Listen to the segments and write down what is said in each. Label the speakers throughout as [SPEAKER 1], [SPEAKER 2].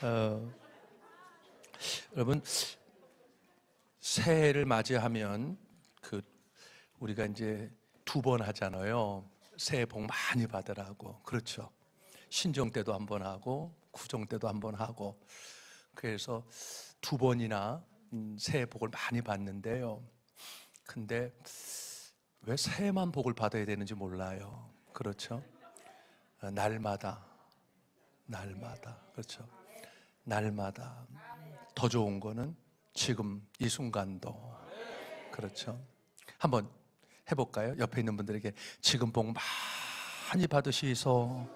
[SPEAKER 1] 어, 여러분, 새해를 맞이하면 우리가 이제 2번 하잖아요. 새해 복 많이 받으라고. 그렇죠. 신정 때도 한 번 하고 구정 때도 한 번 하고, 그래서 2번이나 새해 복을 많이 받는데요. 근데 왜 새해만 복을 받아야 되는지 몰라요. 그렇죠? 날마다 그렇죠. 날마다. 더 좋은 거는 지금 이 순간도. 그렇죠. 한번 해볼까요? 옆에 있는 분들에게 지금 복 많이 받으시소.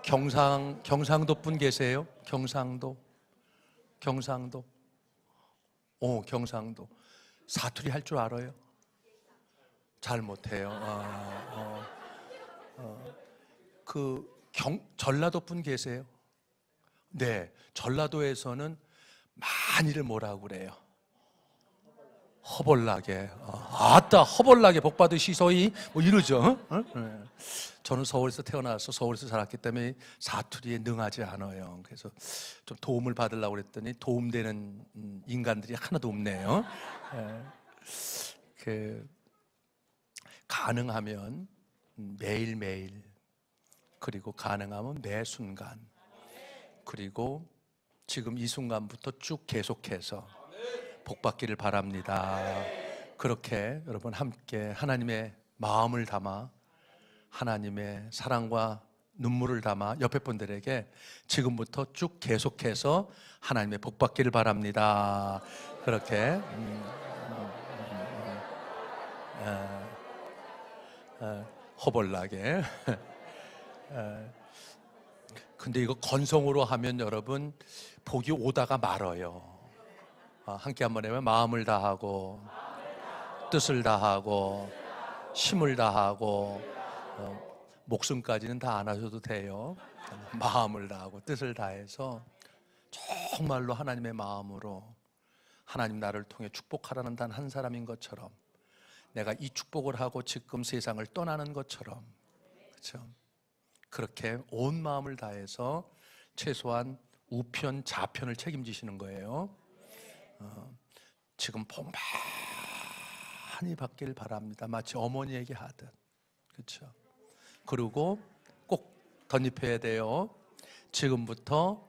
[SPEAKER 1] 경상도 분 계세요? 경상도. 경상도 사투리 할 줄 알아요? 잘 못해요. 전라도 분 계세요? 네, 전라도에서는 많이를 뭐라고 그래요? 허벌나게. 아따, 허벌나게 복 받으시소이 뭐 이러죠. 네. 저는 서울에서 태어나서 서울에서 자랐기 때문에 사투리에 능하지 않아요. 그래서 좀 도움을 받으려고 그랬더니 도움되는 인간들이 하나도 없네요. 가능하면 매일매일, 그리고 가능하면 매 순간, 그리고 지금 이 순간부터 쭉 계속해서 복 받기를 바랍니다. 그렇게 여러분 함께 하나님의 마음을 담아, 하나님의 사랑과 눈물을 담아 옆에 분들에게 지금부터 쭉 계속해서 하나님의 복 받기를 바랍니다. 그렇게 허벌나게. 근데 이거 건성으로 하면 여러분 복이 오다가 말아요. 함께 한번 해보면 마음을 다하고 뜻을 다하고 힘을 다하고, 목숨까지는 다 안 하셔도 돼요. 마음을 다하고 뜻을 다해서 정말로 하나님의 마음으로 하나님 나를 통해 축복하라는 단 한 사람인 것처럼, 내가 이 축복을 하고 지금 세상을 떠나는 것처럼, 그렇죠? 그렇게 온 마음을 다해서 최소한 우편, 좌편을 책임지시는 거예요. 지금 복 많이 받길 바랍니다. 마치 어머니에게 하듯. 그렇죠? 그리고 꼭 덧입혀야 돼요. 지금부터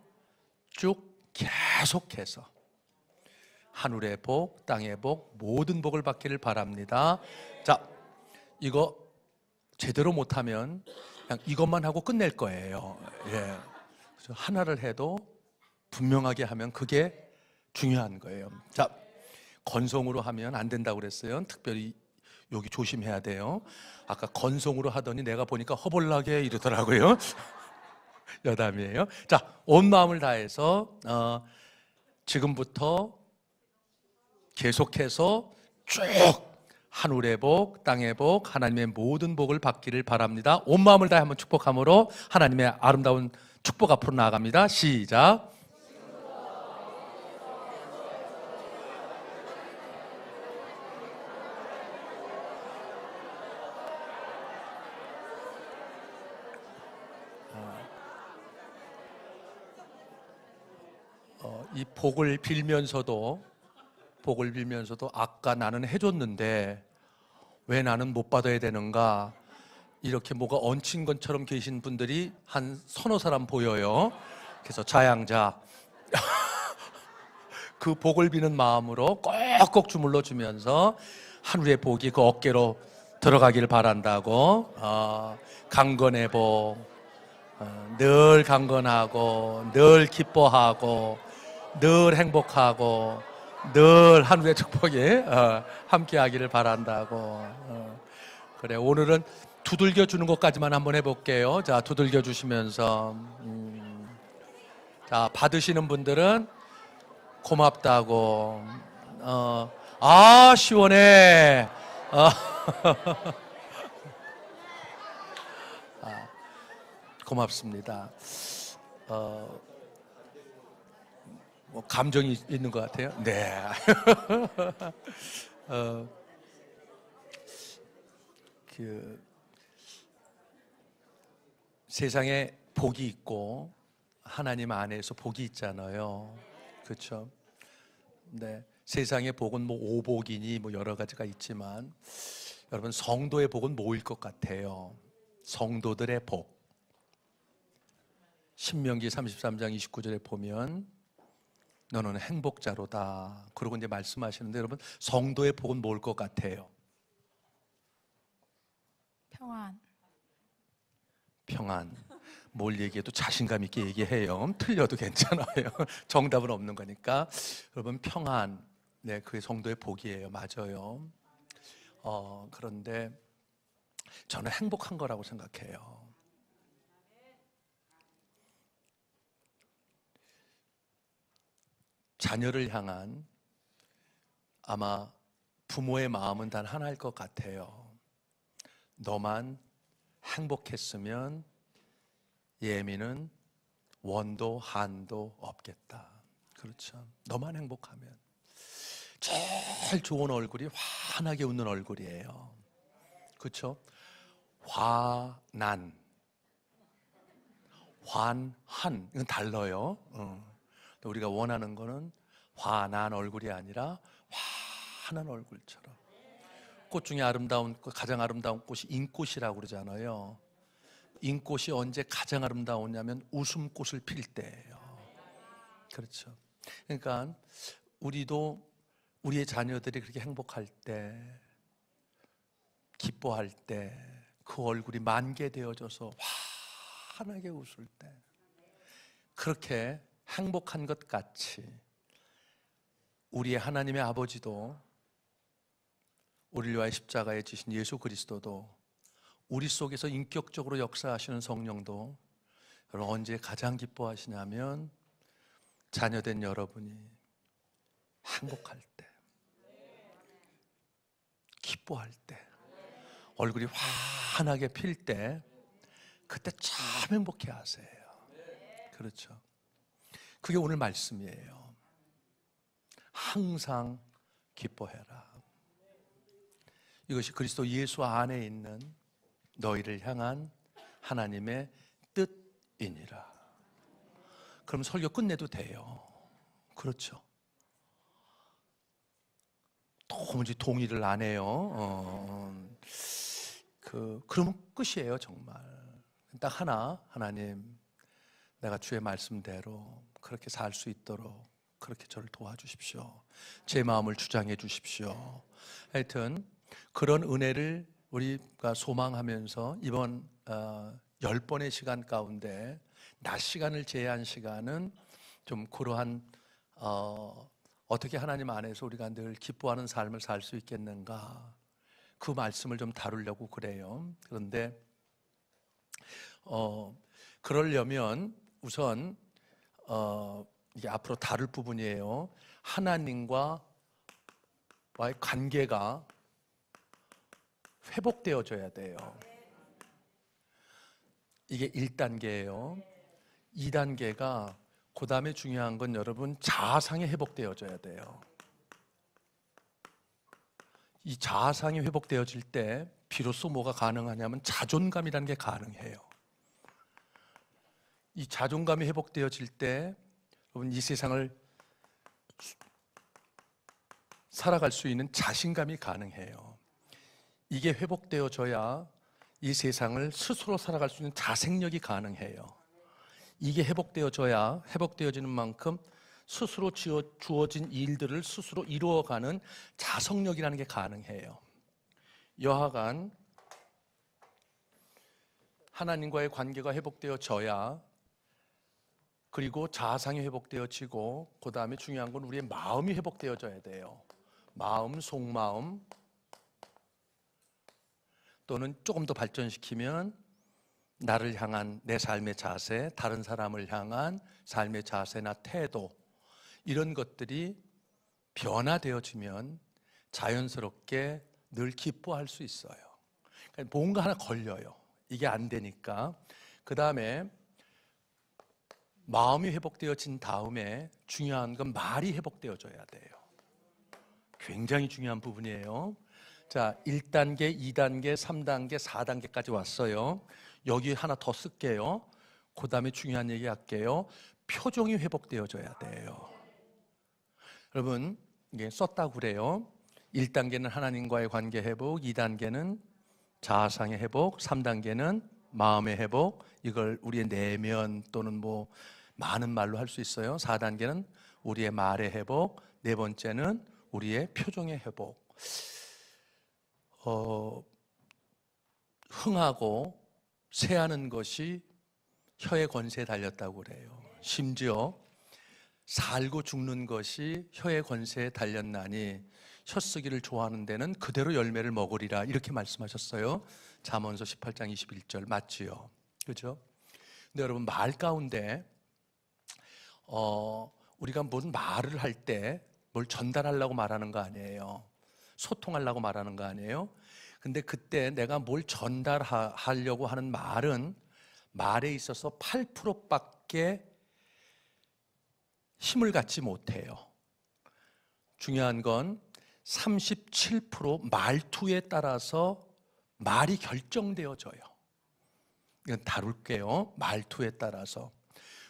[SPEAKER 1] 쭉 계속해서 하늘의 복, 땅의 복, 모든 복을 받기를 바랍니다. 자, 이거 제대로 못하면 그냥 이것만 하고 끝낼 거예요. 예. 하나를 해도 분명하게 하면 그게 중요한 거예요. 자, 건성으로 하면 안 된다고 그랬어요. 특별히 여기 조심해야 돼요. 아까 건성으로 하더니 내가 보니까 허벌나게 이러더라고요. 여담이에요. 자, 온 마음을 다해서 지금부터 계속해서 쭉 하늘의 복, 땅의 복, 하나님의 모든 복을 받기를 바랍니다. 온 마음을 다해 한번 축복함으로 하나님의 아름다운 축복 앞으로 나아갑니다. 시작. 이 복을 빌면서도 아까 나는 해줬는데 왜 나는 못 받아야 되는가, 이렇게 뭐가 얹힌 것처럼 계신 분들이 한 서너 사람 보여요. 그래서 자양자 그 복을 비는 마음으로 꼭꼭 주물러 주면서 하늘의 복이 그 어깨로 들어가기를 바란다고. 강건의 복, 늘 강건하고 늘 기뻐하고 늘 행복하고 늘 하늘의 축복이 함께하기를 바란다고. 그래, 오늘은 두들겨 주는 것까지만 한번 해볼게요. 자, 두들겨 주시면서 자, 받으시는 분들은 고맙다고. 시원해. 고맙습니다. 뭐 감정이 있는 것 같아요. 네. 세상에 복이 있고 하나님 안에서 복이 있잖아요. 그렇죠? 네. 세상의 복은 뭐 오복이니 뭐 여러 가지가 있지만 여러분 성도의 복은 뭐일 것 같아요? 성도들의 복. 신명기 33장 29절에 보면 너는 행복자로다. 그러고 이제 말씀하시는데 여러분 성도의 복은 뭘 것 같아요?
[SPEAKER 2] 평안.
[SPEAKER 1] 평안. 뭘 얘기해도 자신감 있게 얘기해요. 틀려도 괜찮아요. 정답은 없는 거니까. 여러분 평안. 네, 그게 성도의 복이에요. 맞아요. 그런데 저는 행복한 거라고 생각해요. 자녀를 향한 아마 부모의 마음은 단 하나일 것 같아요. 너만 행복했으면 예민은 원도 한도 없겠다. 그렇죠. 너만 행복하면. 제일 좋은 얼굴이 환하게 웃는 얼굴이에요. 그렇죠? 환한, 환한 이건 달라요. 우리가 원하는 거는 환한 얼굴이 아니라 환한 얼굴처럼. 꽃 중에 아름다운 가장 아름다운 꽃이 인꽃이라고 그러잖아요. 인꽃이 언제 가장 아름다우냐면 웃음꽃을 필 때예요. 그렇죠. 그러니까 우리도 우리의 자녀들이 그렇게 행복할 때, 기뻐할 때, 그 얼굴이 만개되어져서 환하게 웃을 때, 그렇게 행복한 것 같이 우리의 하나님의 아버지도 우리를 위하여 십자가에 지신 예수 그리스도도 우리 속에서 인격적으로 역사하시는 성령도 여러분 언제 가장 기뻐하시냐면 자녀된 여러분이 행복할 때, 기뻐할 때, 얼굴이 환하게 필 때, 그때 참 행복해 하세요. 그렇죠. 그게 오늘 말씀이에요. 항상 기뻐해라. 이것이 그리스도 예수 안에 있는 너희를 향한 하나님의 뜻이니라. 그럼 설교 끝내도 돼요. 그렇죠. 도무지 동의를 안 해요. 그러면 끝이에요, 정말. 딱 하나님, 내가 주의 말씀대로 그렇게 살 수 있도록 그렇게 저를 도와주십시오. 제 마음을 주장해 주십시오. 하여튼 그런 은혜를 우리가 소망하면서 이번 10번의 시간 가운데 낮 시간을 제한 시간은 좀 그러한 어떻게 하나님 안에서 우리가 늘 기뻐하는 삶을 살 수 있겠는가, 그 말씀을 좀 다루려고 그래요. 그런데 그러려면 우선 이게 앞으로 다룰 부분이에요. 하나님과의 관계가 회복되어져야 돼요. 이게 1단계예요. 2단계가 그 다음에 중요한 건 여러분 자아상이 회복되어져야 돼요. 이 자아상이 회복되어질 때 비로소 뭐가 가능하냐면 자존감이라는 게 가능해요. 이 자존감이 회복되어질 때 여러분 이 세상을 살아갈 수 있는 자신감이 가능해요. 이게 회복되어져야 이 세상을 스스로 살아갈 수 있는 자생력이 가능해요. 이게 회복되어지는 만큼 스스로 주어진 일들을 스스로 이루어가는 자성력이라는 게 가능해요. 여하간 하나님과의 관계가 회복되어져야, 그리고 자아상이 회복되어지고, 그 다음에 중요한 건 우리의 마음이 회복되어져야 돼요. 마음, 속마음, 또는 조금 더 발전시키면 나를 향한 내 삶의 자세, 다른 사람을 향한 삶의 자세나 태도, 이런 것들이 변화되어지면 자연스럽게 늘 기뻐할 수 있어요. 그러니까 뭔가 하나 걸려요. 이게 안 되니까. 그 다음에 마음이 회복되어진 다음에 중요한 건 말이 회복되어져야 돼요. 굉장히 중요한 부분이에요. 자, 1단계, 2단계, 3단계, 4단계까지 왔어요. 여기 하나 더 쓸게요. 그 다음에 중요한 얘기 할게요. 표정이 회복되어져야 돼요. 여러분, 이게 썼다고 그래요. 1단계는 하나님과의 관계 회복, 2단계는 자아상의 회복, 3단계는 마음의 회복. 이걸 우리의 내면 또는 뭐 많은 말로 할 수 있어요. 4단계는 우리의 말의 회복, 네 번째는 우리의 표정의 회복. 흥하고 새하는 것이 혀의 권세에 달렸다고 그래요. 심지어 살고 죽는 것이 혀의 권세에 달렸나니 혀 쓰기를 좋아하는 데는 그대로 열매를 먹으리라, 이렇게 말씀하셨어요. 잠언서 18장 21절 맞지요? 그렇죠? 근데 여러분, 말 가운데 우리가 무슨 말을 할 때 뭘 전달하려고 말하는 거 아니에요. 소통하려고 말하는 거 아니에요. 근데 그때 내가 뭘 전달하려고 하는 말은 말에 있어서 8%밖에 힘을 갖지 못해요. 중요한 건 37% 말투에 따라서 말이 결정되어져요. 이건 다룰게요. 말투에 따라서.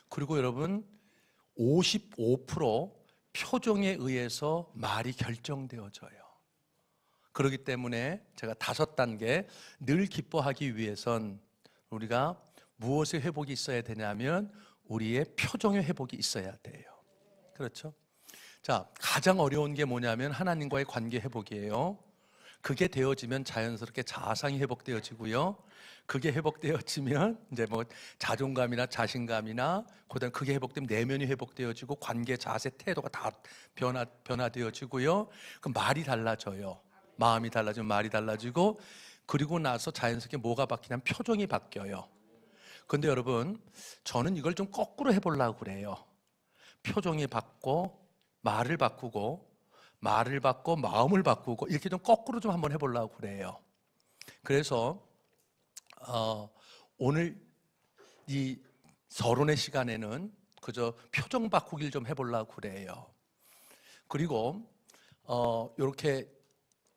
[SPEAKER 1] 그리고 여러분, 55% 표정에 의해서 말이 결정되어져요. 그렇기 때문에 제가 5단계, 늘 기뻐하기 위해선 우리가 무엇의 회복이 있어야 되냐면 우리의 표정의 회복이 있어야 돼요. 그렇죠? 자, 가장 어려운 게 뭐냐면 하나님과의 관계 회복이에요. 그게 되어지면 자연스럽게 자아상이 회복되어지고요. 그게 회복되어지면 이제 뭐 자존감이나 자신감이나 그다음 그게 회복되면 내면이 회복되어지고 관계, 자세, 태도가 다 변화되어지고요. 그럼 말이 달라져요. 마음이 달라지면 말이 달라지고, 그리고 나서 자연스럽게 뭐가 바뀌냐면 표정이 바뀌어요. 근데 여러분, 저는 이걸 좀 거꾸로 해보려고 그래요. 표정이 바뀌고 말을 바꾸고, 말을 바꿔 마음을 바꾸고, 이렇게 좀 거꾸로 좀 한번 해보려고 그래요. 그래서 오늘 이 서론의 시간에는 그저 표정 바꾸기를 좀 해보려고 그래요. 그리고 이렇게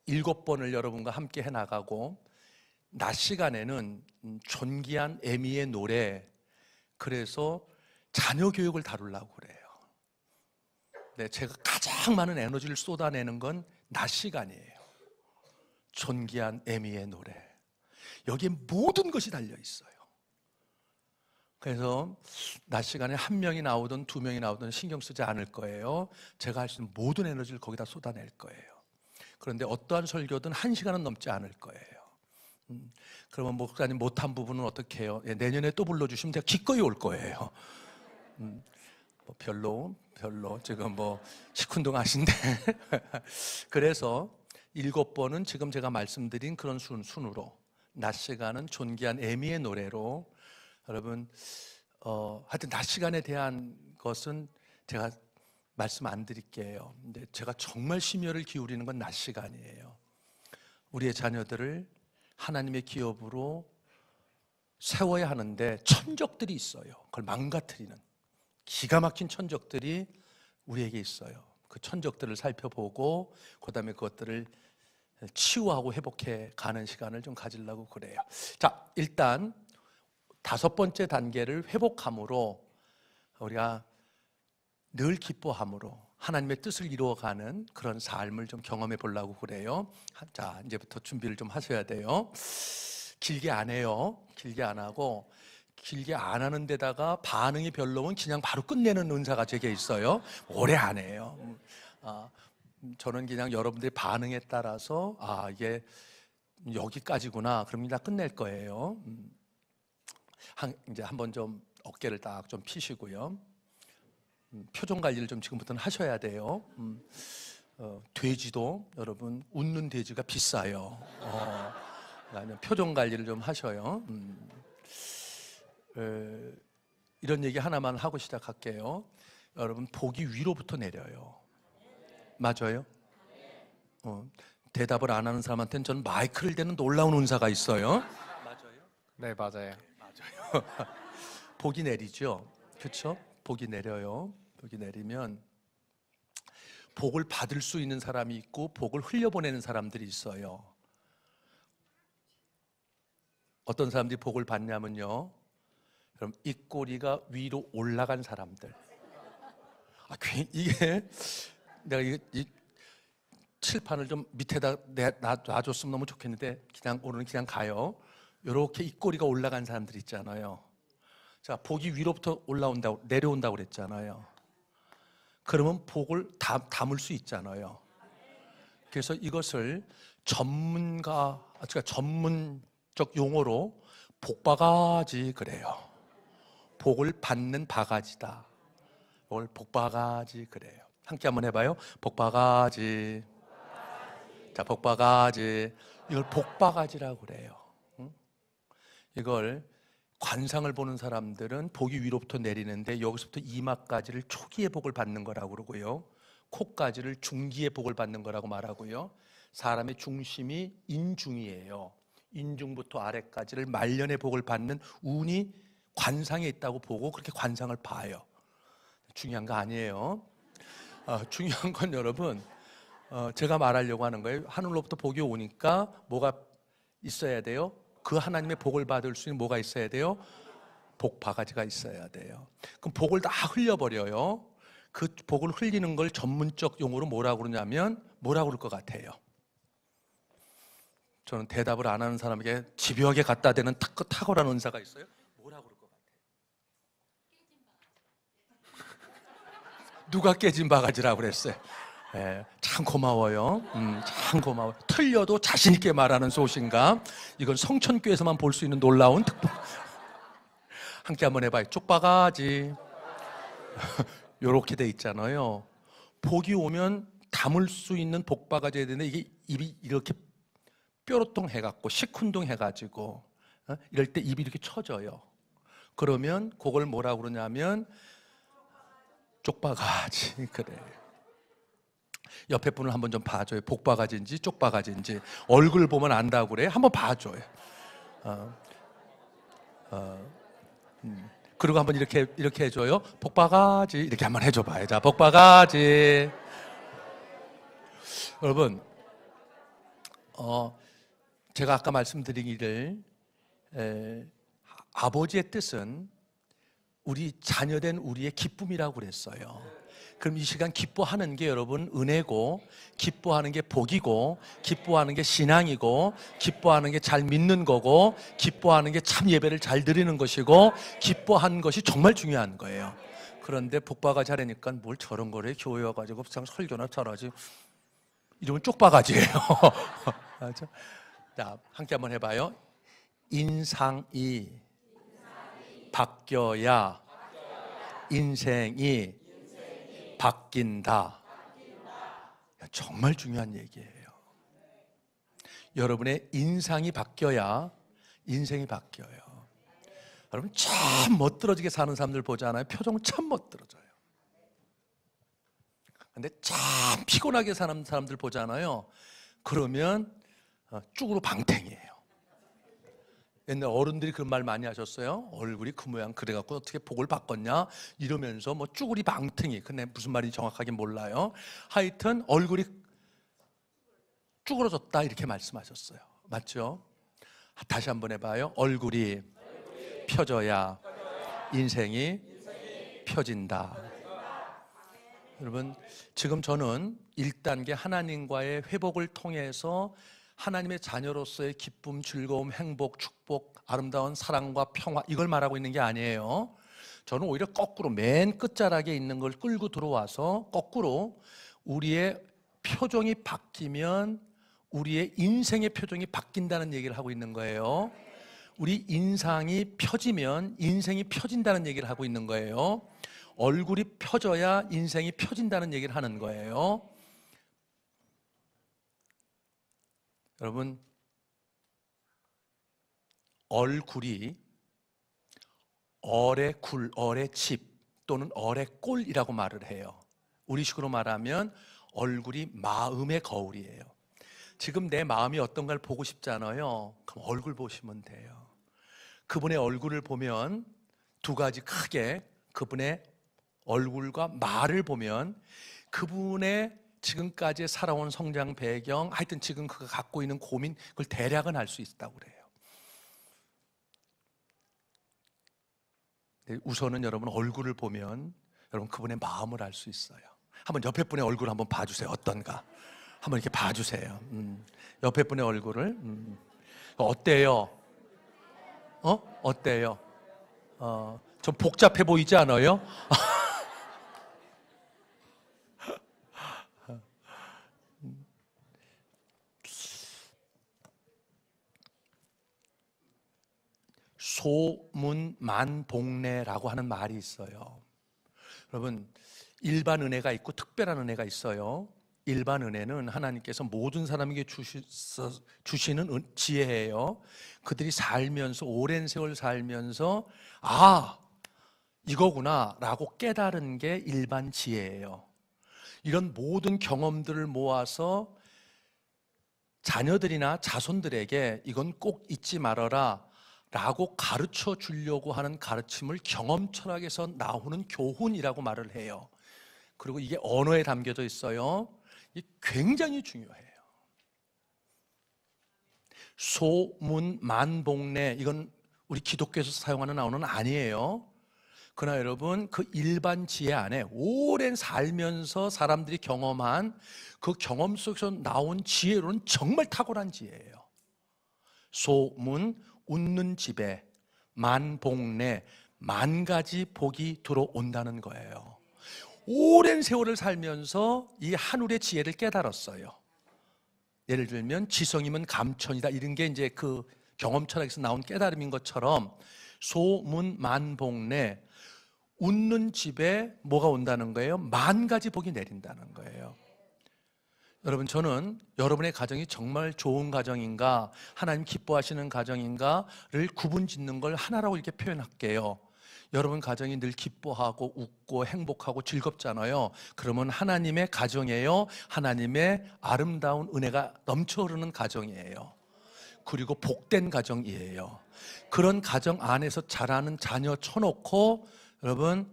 [SPEAKER 1] 7번을 여러분과 함께 해나가고, 낮 시간에는 존귀한 에미의 노래, 그래서 자녀 교육을 다루려고 그래요. 네, 제가 가장 많은 에너지를 쏟아내는 건 낮 시간이에요. 존귀한 에미의 노래, 여기에 모든 것이 달려 있어요. 그래서 낮 시간에 1명이 나오든 2명이 나오든 신경 쓰지 않을 거예요. 제가 할 수 있는 모든 에너지를 거기다 쏟아낼 거예요. 그런데 어떠한 설교든 1시간은 넘지 않을 거예요. 그러면 목사님 못한 부분은 어떻게 해요? 내년에 또 불러주시면 제가 기꺼이 올 거예요. 뭐 별로 지금 뭐 시큰둥하신데 그래서 7번은 지금 제가 말씀드린 그런 순으로, 낮 시간은 존귀한 에미의 노래로, 여러분 하여튼 낮 시간에 대한 것은 제가 말씀 안 드릴게요. 근데 제가 정말 심혈을 기울이는 건 낮 시간이에요. 우리의 자녀들을 하나님의 기업으로 세워야 하는데 천적들이 있어요. 그걸 망가뜨리는 기가 막힌 천적들이 우리에게 있어요. 그 천적들을 살펴보고 그다음에 그것들을 치유하고 회복해 가는 시간을 좀 가지려고 그래요. 자, 일단 5번째 단계를 회복함으로, 우리가 늘 기뻐함으로 하나님의 뜻을 이루어가는 그런 삶을 좀 경험해 보려고 그래요. 자, 이제부터 준비를 좀 하셔야 돼요. 길게 안 해요. 길게 안 하고, 길게 안 하는 데다가 반응이 별로면 그냥 바로 끝내는 은사가 제게 있어요. 오래 안 해요. 저는 그냥 여러분들의 반응에 따라서 이게 여기까지구나, 그럼 다 끝낼 거예요. 이제 한번 좀 어깨를 딱 좀 피시고요. 표정 관리를 좀 지금부터는 하셔야 돼요. 돼지도 여러분, 웃는 돼지가 비싸요. 표정 관리를 좀 하셔요. 이런 얘기 하나만 하고 시작할게요. 여러분, 복이 위로부터 내려요. 맞아요? 대답을 안 하는 사람한테는 전 마이크를 대는 놀라운 은사가 있어요. 맞아요?
[SPEAKER 2] 네, 맞아요.
[SPEAKER 1] 맞아요. 복이 내리죠. 그렇죠? 복이 내려요. 복이 내리면 복을 받을 수 있는 사람이 있고 복을 흘려보내는 사람들이 있어요. 어떤 사람들이 복을 받냐면요, 그럼 입꼬리가 위로 올라간 사람들. 이게 내가 이 칠판을 좀 밑에다 놔줬으면 너무 좋겠는데 그냥 오늘은 그냥 가요. 이렇게 입꼬리가 올라간 사람들 있잖아요. 자, 복이 위로부터 올라온다고 내려온다고 그랬잖아요. 그러면 복을 담을 수 있잖아요. 그래서 이것을 그러니까 전문적 용어로 복바가지 그래요. 복을 받는 바가지다. 복을 복바가지 그래요. 함께 한번 해봐요. 복바가지. 자, 복바가지. 이걸 복바가지라고 그래요. 이걸 관상을 보는 사람들은 복이 위로부터 내리는데 여기서부터 이마까지를 초기의 복을 받는 거라고 그러고요, 코까지를 중기의 복을 받는 거라고 말하고요, 사람의 중심이 인중이에요. 인중부터 아래까지를 말년의 복을 받는 운이 관상에 있다고 보고 그렇게 관상을 봐요. 중요한 거 아니에요. 중요한 건 여러분, 제가 말하려고 하는 거예요. 하늘로부터 복이 오니까 뭐가 있어야 돼요? 그 하나님의 복을 받을 수 있는 뭐가 있어야 돼요? 복바가지가 있어야 돼요. 그럼 복을 다 흘려버려요. 그 복을 흘리는 걸 전문적 용어로 뭐라고 그러냐면 뭐라고 그럴 것 같아요? 저는 대답을 안 하는 사람에게 집요하게 갖다 대는 탁월한 은사가 있어요. 뭐라고 그럴 것 같아요? 누가 깨진 바가지라고 그랬어요? 네, 참 고마워요. 참 고마워요. 틀려도 자신 있게 말하는 소신감. 이건 성천교에서만 볼 수 있는 놀라운 특권. 함께 한번 해봐요. 쪽바가지. 요렇게 돼 있잖아요. 복이 오면 담을 수 있는 복바가지야 되는데 이게 입이 이렇게 뾰로통 해갖고 시큰둥 해가지고 이럴 때 입이 이렇게 쳐져요. 그러면 그걸 뭐라고 그러냐면 쪽바가지 그래요. 옆에 분을 한번 좀 봐줘요. 복바가지인지 쪽바가지인지 얼굴 보면 안다고 그래. 한번 봐줘요. 그리고 한번 이렇게 해줘요. 복바가지 이렇게 한번 해줘봐요. 자, 복바가지. 여러분, 제가 아까 말씀드리기를 아버지의 뜻은 우리 자녀된 우리의 기쁨이라고 그랬어요. 그럼 이 시간 기뻐하는 게 여러분 은혜고, 기뻐하는 게 복이고, 기뻐하는 게 신앙이고, 기뻐하는 게 잘 믿는 거고, 기뻐하는 게 참 예배를 잘 드리는 것이고, 기뻐한 것이 정말 중요한 거예요. 그런데 복바가지 하려니까 뭘 저런 거래, 교회 와가지고 그냥 설교나 잘하지, 이러면 쪽바가지예요. 자, 함께 한번 해봐요. 인상이 바뀌어야 인생이 바뀐다. 정말 중요한 얘기예요. 여러분의 인상이 바뀌어야 인생이 바뀌어요. 여러분, 참 멋들어지게 사는 사람들 보잖아요. 표정 참 멋들어져요. 근데 참 피곤하게 사는 사람들 보잖아요. 그러면 쭈그러 방탱이에요. 옛날 어른들이 그런 말 많이 하셨어요. 얼굴이 그 모양 그래갖고 어떻게 복을 바꿨냐 이러면서 뭐 쭈구리 방탱이. 근데 무슨 말인지 정확하게 몰라요. 하여튼 얼굴이 쭈그러졌다 이렇게 말씀하셨어요. 맞죠? 다시 한번 해봐요. 얼굴이 펴져야 인생이 펴진다. 여러분, 지금 저는 1단계 하나님과의 회복을 통해서 하나님의 자녀로서의 기쁨, 즐거움, 행복, 축복, 아름다운 사랑과 평화, 이걸 말하고 있는 게 아니에요. 저는 오히려 거꾸로 맨 끝자락에 있는 걸 끌고 들어와서 거꾸로 우리의 표정이 바뀌면 우리의 인생의 표정이 바뀐다는 얘기를 하고 있는 거예요. 우리 인상이 펴지면 인생이 펴진다는 얘기를 하고 있는 거예요. 얼굴이 펴져야 인생이 펴진다는 얘기를 하는 거예요. 여러분, 얼굴이 얼의 굴, 얼의 집 또는 얼의 꼴이라고 말을 해요. 우리식으로 말하면 얼굴이 마음의 거울이에요. 지금 내 마음이 어떤가를 보고 싶잖아요. 그럼 얼굴 보시면 돼요. 그분의 얼굴을 보면 두 가지 크게, 그분의 얼굴과 말을 보면 그분의 지금까지 살아온 성장 배경, 하여튼 지금 그가 갖고 있는 고민, 그걸 대략은 알 수 있다고 그래요. 우선은 여러분 얼굴을 보면 여러분 그분의 마음을 알 수 있어요. 한번 옆에 분의 얼굴 한번 봐주세요. 어떤가? 한번 이렇게 봐주세요. 옆에 분의 얼굴을 어때요? 어때요? 좀 복잡해 보이지 않아요? 소문만복래라고 하는 말이 있어요. 여러분, 일반 은혜가 있고 특별한 은혜가 있어요. 일반 은혜는 하나님께서 모든 사람에게 주시는 지혜예요. 그들이 살면서 오랜 세월 살면서 이거구나 라고 깨달은 게 일반 지혜예요. 이런 모든 경험들을 모아서 자녀들이나 자손들에게 이건 꼭 잊지 말아라 라고 가르쳐 주려고 하는 가르침을 경험 철학에서 나오는 교훈이라고 말을 해요. 그리고 이게 언어에 담겨져 있어요. 이게 굉장히 중요해요. 소문만복래, 이건 우리 기독교에서 사용하는 언어는 아니에요. 그러나 여러분, 그 일반 지혜 안에 오랜 살면서 사람들이 경험한 그 경험 속에서 나온 지혜로는 정말 탁월한 지혜예요. 소문, 웃는 집에 만복래, 만 가지 복이 들어온다는 거예요. 오랜 세월을 살면서 이 한울의 지혜를 깨달았어요. 예를 들면 지성이면 감천이다, 이런 게 이제 그 경험 철학에서 나온 깨달음인 것처럼 소문만복래, 웃는 집에 뭐가 온다는 거예요? 만 가지 복이 내린다는 거예요. 여러분, 저는 여러분의 가정이 정말 좋은 가정인가, 하나님 기뻐하시는 가정인가를 구분 짓는 걸 하나라고 이렇게 표현할게요. 여러분 가정이 늘 기뻐하고 웃고 행복하고 즐겁잖아요. 그러면 하나님의 가정이에요. 하나님의 아름다운 은혜가 넘쳐 흐르는 가정이에요. 그리고 복된 가정이에요. 그런 가정 안에서 자라는 자녀 쳐놓고 여러분,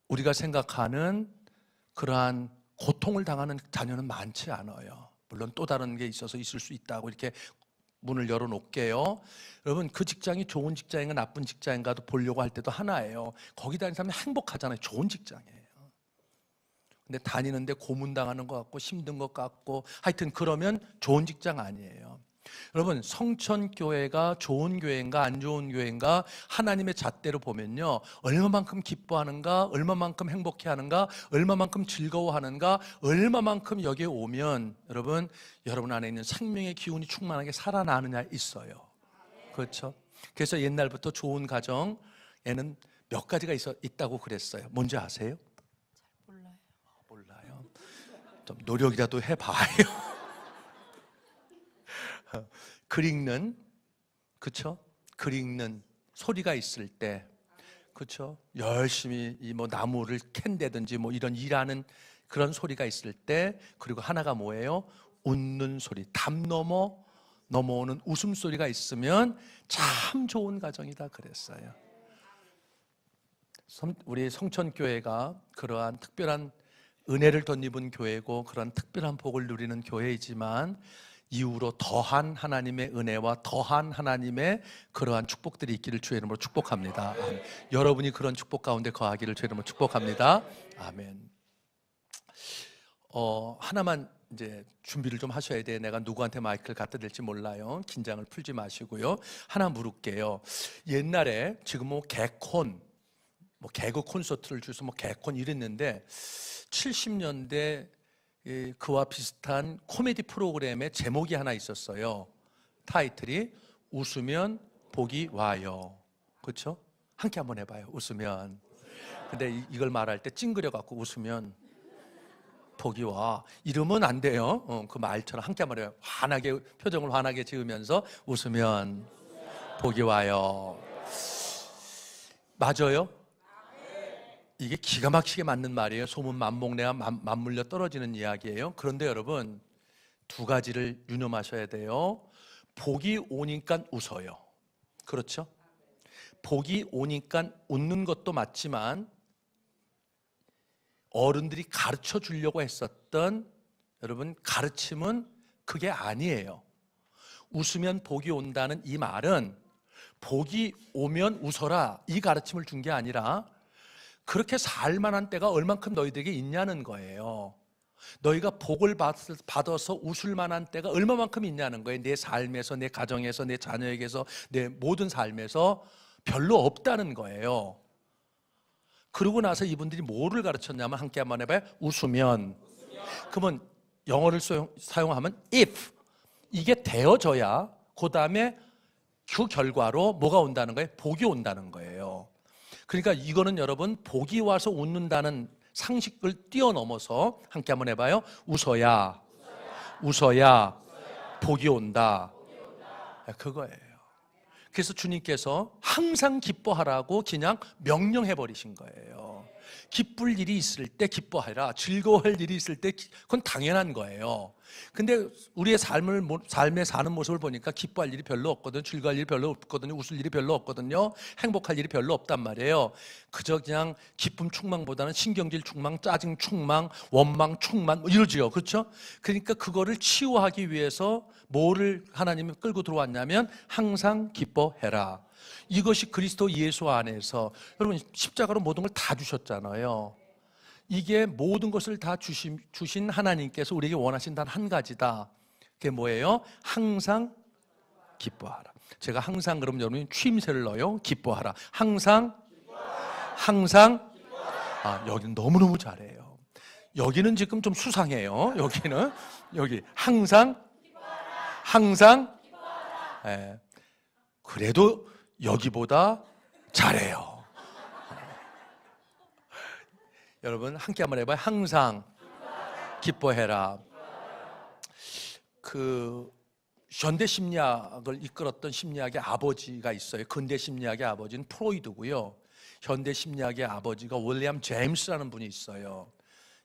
[SPEAKER 1] 우리가 생각하는 그러한 고통을 당하는 자녀는 많지 않아요. 물론 또 다른 게 있어서 있을 수 있다고 이렇게 문을 열어놓을게요. 여러분, 그 직장이 좋은 직장인가 나쁜 직장인가도 보려고 할 때도 하나예요. 거기 다니는 사람이 행복하잖아요. 좋은 직장이에요. 근데 다니는데 고문당하는 것 같고 힘든 것 같고 하여튼 그러면 좋은 직장 아니에요. 여러분, 성천교회가 좋은 교회인가 안 좋은 교회인가 하나님의 잣대로 보면요, 얼마만큼 기뻐하는가, 얼마만큼 행복해하는가, 얼마만큼 즐거워하는가, 얼마만큼 여기에 오면 여러분 안에 있는 생명의 기운이 충만하게 살아나느냐 있어요. 그렇죠? 그래서 옛날부터 좋은 가정에는 몇 가지가 있다고 그랬어요. 뭔지 아세요?
[SPEAKER 2] 잘 몰라요.
[SPEAKER 1] 몰라요? 좀 노력이라도 해봐요. 글 읽는, 그쵸? 글 읽는 소리가 있을 때, 그쵸? 열심히 뭐 나무를 캔다든지 뭐 이런 일하는 그런 소리가 있을 때, 그리고 하나가 뭐예요? 웃는 소리, 담 넘어오는 웃음소리가 있으면 참 좋은 가정이다 그랬어요. 우리 성천교회가 그러한 특별한 은혜를 덧입은 교회고 그러한 특별한 복을 누리는 교회이지만 이후로 더한 하나님의 은혜와 더한 하나님의 그러한 축복들이 있기를 주의 이름으로 축복합니다. 아멘. 여러분이 그런 축복 가운데 거하기를 주의 이름으로 축복합니다. 아멘. 하나만 이제 준비를 좀 하셔야 돼. 내가 누구한테 마이크를 갖다 댈지 몰라요. 긴장을 풀지 마시고요. 하나 물을게요. 옛날에 지금 뭐 개콘, 뭐 개그 콘서트를 주서 뭐 개콘 이랬는데 70년대 그와 비슷한 코미디 프로그램의 제목이 하나 있었어요. 타이틀이 웃으면 복이 와요. 그렇죠? 함께 한번 해봐요. 웃으면. 근데 이걸 말할 때 찡그려 갖고 웃으면 복이 와, 이러면 안 돼요. 그 말처럼 함께 한번 해요. 환하게, 표정을 환하게 지으면서 웃으면 복이 와요. 맞아요? 이게 기가 막히게 맞는 말이에요. 소문 만복래가 맞물려 떨어지는 이야기예요. 그런데 여러분, 두 가지를 유념하셔야 돼요. 복이 오니까 웃어요. 그렇죠? 복이 오니까 웃는 것도 맞지만 어른들이 가르쳐 주려고 했었던 여러분 가르침은 그게 아니에요. 웃으면 복이 온다는 이 말은 복이 오면 웃어라, 이 가르침을 준 게 아니라 그렇게 살만한 때가 얼만큼 너희들에게 있냐는 거예요. 너희가 복을 받아서 웃을 만한 때가 얼마만큼 있냐는 거예요. 내 삶에서, 내 가정에서, 내 자녀에게서, 내 모든 삶에서 별로 없다는 거예요. 그러고 나서 이분들이 뭐를 가르쳤냐면, 함께 한번 해봐요. 웃으면. 그러면 영어를 사용하면 if, 이게 되어져야 그 다음에 그 결과로 뭐가 온다는 거예요? 복이 온다는 거예요. 그러니까 이거는 여러분, 복이 와서 웃는다는 상식을 뛰어넘어서 함께 한번 해봐요. 웃어야 복이 온다. 그거예요. 그래서 주님께서 항상 기뻐하라고 그냥 명령해 버리신 거예요. 기쁠 일이 있을 때 기뻐하라, 즐거워할 일이 있을 때 그건 당연한 거예요. 근데 우리의 삶에 사는 모습을 보니까 기뻐할 일이 별로 없거든요. 즐거워할 일이 별로 없거든요. 웃을 일이 별로 없거든요. 행복할 일이 별로 없단 말이에요. 그저 그냥 기쁨 충만보다는 신경질 충만, 짜증 충만, 원망 충만 이러지요. 그렇죠? 그러니까 그거를 치유하기 위해서 뭐를 하나님이 끌고 들어왔냐면 항상 기뻐해라. 이것이 그리스도 예수 안에서, 여러분 십자가로 모든 걸 다 주셨잖아요. 이게 모든 것을 다 주신 하나님께서 우리에게 원하신 단 한 가지다. 그게 뭐예요? 항상 기뻐하라. 제가 항상, 그럼 여러분이 추임새를 넣어요. 기뻐하라. 항상. 여기는 너무너무 잘해요. 여기는 지금 좀 수상해요. 여기 항상. 예. 그래도 여기보다 잘해요. 여러분 함께 한번 해봐요. 항상 기뻐해라. 그 현대 심리학을 이끌었던 심리학의 아버지가 있어요. 근대 심리학의 아버지는 프로이드고요. 현대 심리학의 아버지가 윌리엄 제임스라는 분이 있어요.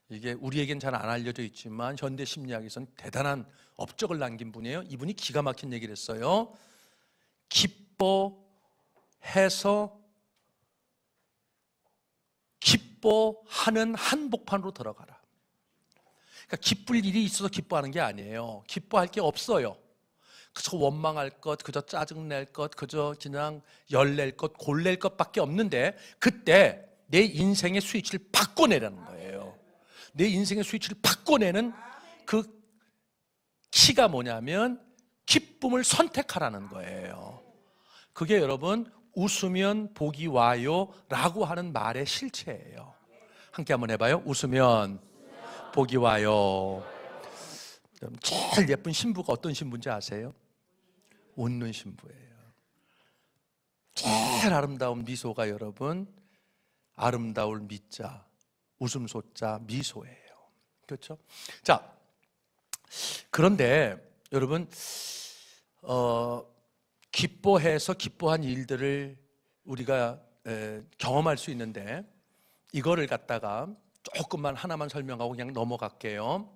[SPEAKER 1] 이게 우리에겐 잘 안 알려져 있지만 현대 심리학에서는 대단한 업적을 남긴 분이에요. 이분이 기가 막힌 얘기를 했어요. 기뻐하는 한복판으로 들어가라. 그러니까 기쁠 일이 있어서 기뻐하는 게 아니에요. 기뻐할 게 없어요. 그저 원망할 것, 그저 짜증낼 것, 그저 그냥 열낼 것, 골낼 것밖에 없는데, 그때 내 인생의 스위치를 바꿔내라는 거예요. 내 인생의 스위치를 바꿔내는 그 키가 뭐냐면 기쁨을 선택하라는 거예요. 그게 여러분 웃으면 복이 와요 라고 하는 말의 실체예요. 함께 한번 해봐요. 웃으면 복이 와요. 제일 예쁜 신부가 어떤 신부인지 아세요? 웃는 신부예요. 제일 아름다운 미소가 여러분, 아름다울 미자, 웃음소자 미소예요. 그렇죠? 자, 그런데 여러분 기뻐해서 기뻐한 일들을 우리가 경험할 수 있는데, 이거를 갖다가 조금만 하나만 설명하고 그냥 넘어갈게요.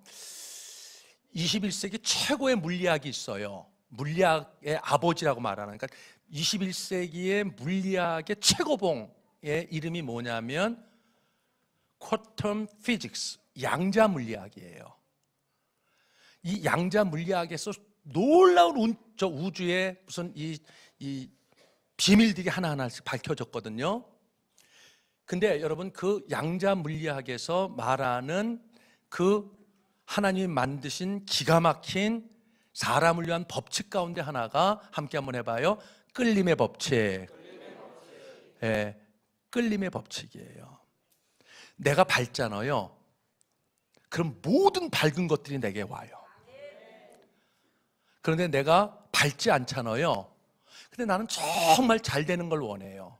[SPEAKER 1] 21세기 최고의 물리학이 있어요. 물리학의 아버지라고 말하는, 그러니까 21세기의 물리학의 최고봉의 이름이 뭐냐면 쿼텀 피직스, 양자 물리학이에요. 이 양자 물리학에서 놀라운 저 우주의 무슨 이 비밀들이 하나하나씩 밝혀졌거든요. 근데 여러분 그 양자 물리학에서 말하는 그 하나님이 만드신 기가 막힌 사람을 위한 법칙 가운데 하나가, 함께 한번 해봐요. 끌림의 법칙. 예, 끌림의 법칙이에요. 내가 밝잖아요. 그럼 모든 밝은 것들이 내게 와요. 그런데 내가 밝지 않잖아요. 근데 나는 정말 잘 되는 걸 원해요.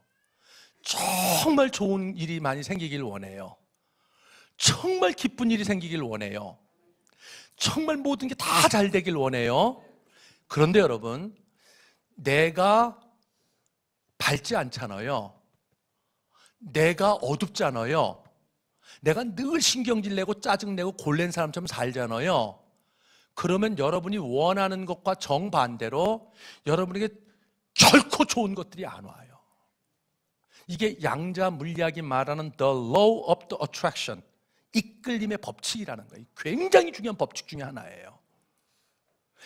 [SPEAKER 1] 정말 좋은 일이 많이 생기길 원해요. 정말 기쁜 일이 생기길 원해요. 정말 모든 게 다 잘 되길 원해요. 그런데 여러분, 내가 밝지 않잖아요. 내가 어둡잖아요. 내가 늘 신경질 내고 짜증내고 골낸 사람처럼 살잖아요. 그러면 여러분이 원하는 것과 정반대로 여러분에게 결코 좋은 것들이 안 와요. 이게 양자 물리학이 말하는 The Law of the Attraction, 이끌림의 법칙이라는 거예요. 굉장히 중요한 법칙 중에 하나예요.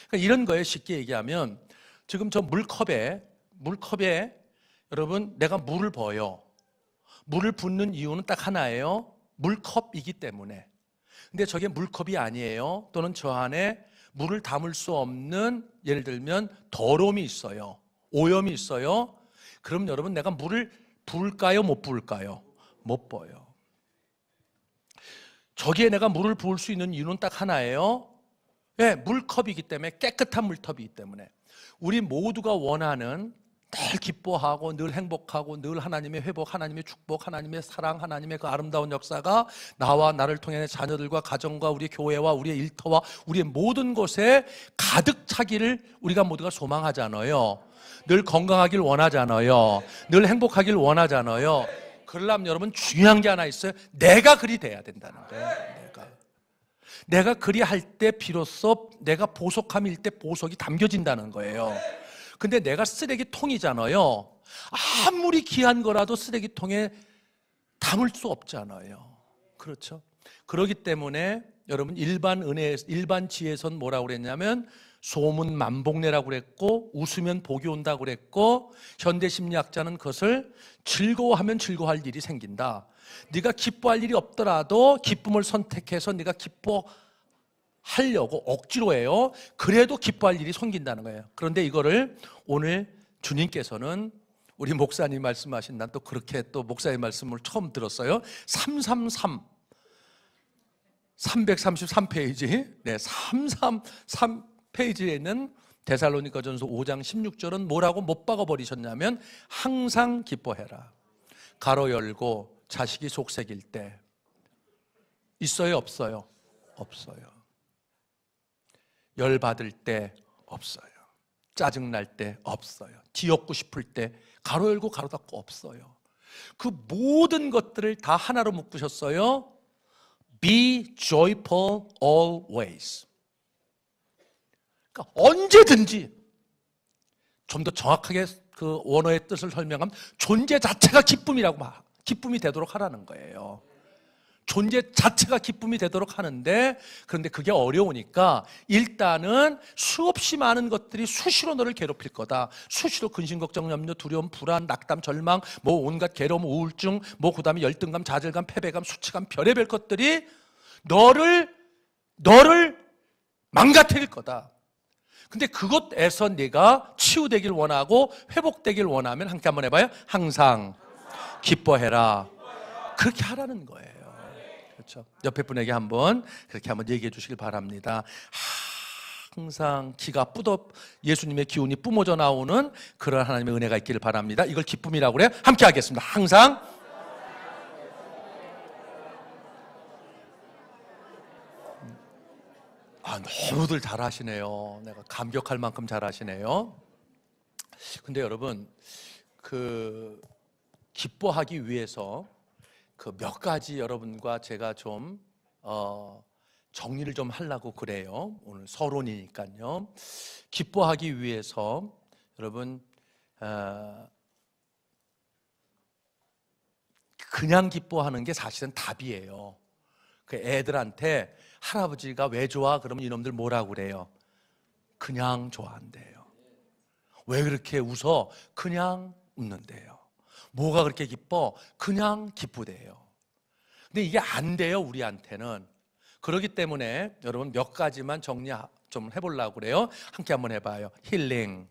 [SPEAKER 1] 그러니까 이런 거에 쉽게 얘기하면, 지금 저 물컵에 물컵에 여러분 내가 물을 부어요. 물을 붓는 이유는 딱 하나예요. 물컵이기 때문에. 근데 저게 물컵이 아니에요. 또는 저 안에 물을 담을 수 없는, 예를 들면 더러움이 있어요. 오염이 있어요. 그럼 여러분 내가 물을 부을까요? 못 부을까요? 못 부어요. 저기에 내가 물을 부을 수 있는 이유는 딱 하나예요. 네, 물컵이기 때문에, 깨끗한 물컵이기 때문에. 우리 모두가 원하는, 늘 기뻐하고 늘 행복하고 늘 하나님의 회복, 하나님의 축복, 하나님의 사랑, 하나님의 그 아름다운 역사가 나와 나를 통해 자녀들과 가정과 우리 교회와 우리의 일터와 우리의 모든 곳에 가득 차기를 우리가 모두가 소망하잖아요. 늘 건강하길 원하잖아요. 늘 행복하길 원하잖아요. 그러려면 여러분 중요한 게 하나 있어요. 내가 그리 돼야 된다는 거예요. 내가 그리 할 때 비로소 내가 보석함일 때 보석이 담겨진다는 거예요. 근데 내가 쓰레기통이잖아요. 아무리 귀한 거라도 쓰레기통에 담을 수 없잖아요. 그렇죠? 그렇기 때문에 여러분 일반 지혜선 뭐라고 그랬냐면 소문 만복내라고 그랬고, 웃으면 복이 온다고 그랬고, 현대 심리학자는 그것을 즐거워하면 즐거워할 일이 생긴다. 네가 기뻐할 일이 없더라도 기쁨을 선택해서 네가 기뻐하려고 억지로 해요. 그래도 기뻐할 일이 생긴다는 거예요. 그런데 이거를 오늘 주님께서는 우리 목사님 말씀하신, 난 또 그렇게 또 목사의 말씀을 처음 들었어요. 333페이지, 네, 333페이지에 있는 데살로니가전서 5장 16절은 뭐라고 못 박아버리셨냐면, 항상 기뻐해라. 가로 열고 자식이 속색일 때 있어요, 없어요? 없어요. 열받을 때 없어요. 짜증날 때 없어요. 뒤엎고 싶을 때 가로 열고 가로 닫고 없어요. 그 모든 것들을 다 하나로 묶으셨어요. Be joyful always. 그러니까 언제든지, 좀 더 정확하게 그 원어의 뜻을 설명하면 존재 자체가 기쁨이 되도록 하라는 거예요. 존재 자체가 기쁨이 되도록 하는데, 그런데 그게 어려우니까 일단은 수없이 많은 것들이 수시로 너를 괴롭힐 거다. 수시로 근심, 걱정, 염려, 두려움, 불안, 낙담, 절망, 뭐 온갖 괴로움, 우울증, 뭐 그다음에 열등감, 좌절감, 패배감, 수치감, 별의별 것들이 너를 망가뜨릴 거다. 근데 그것에서 네가 치유되길 원하고 회복되길 원하면 함께 한번 해봐요. 항상 기뻐해라. 그렇게 하라는 거예요. 그렇죠? 옆에 분에게 한번 그렇게 한번 얘기해 주시길 바랍니다. 항상 기가 예수님의 기운이 뿜어져 나오는 그런 하나님의 은혜가 있기를 바랍니다. 이걸 기쁨이라고 그래요. 함께 하겠습니다. 항상. 너무들 잘하시네요. 내가 감격할 만큼 잘하시네요. 근데 여러분, 그 기뻐하기 위해서 그 몇 가지 여러분과 제가 좀 정리를 좀 하려고 그래요. 오늘 서론이니까요. 기뻐하기 위해서 여러분, 그냥 기뻐하는 게 사실은 답이에요. 그 애들한테 할아버지가 왜 좋아? 그러면 이놈들 뭐라고 그래요? 그냥 좋아한대요. 왜 그렇게 웃어? 그냥 웃는데요. 뭐가 그렇게 기뻐? 그냥 기쁘대요. 근데 이게 안 돼요, 우리한테는. 그렇기 때문에 여러분 몇 가지만 정리 좀 해보려고 그래요. 함께 한번 해봐요. 힐링.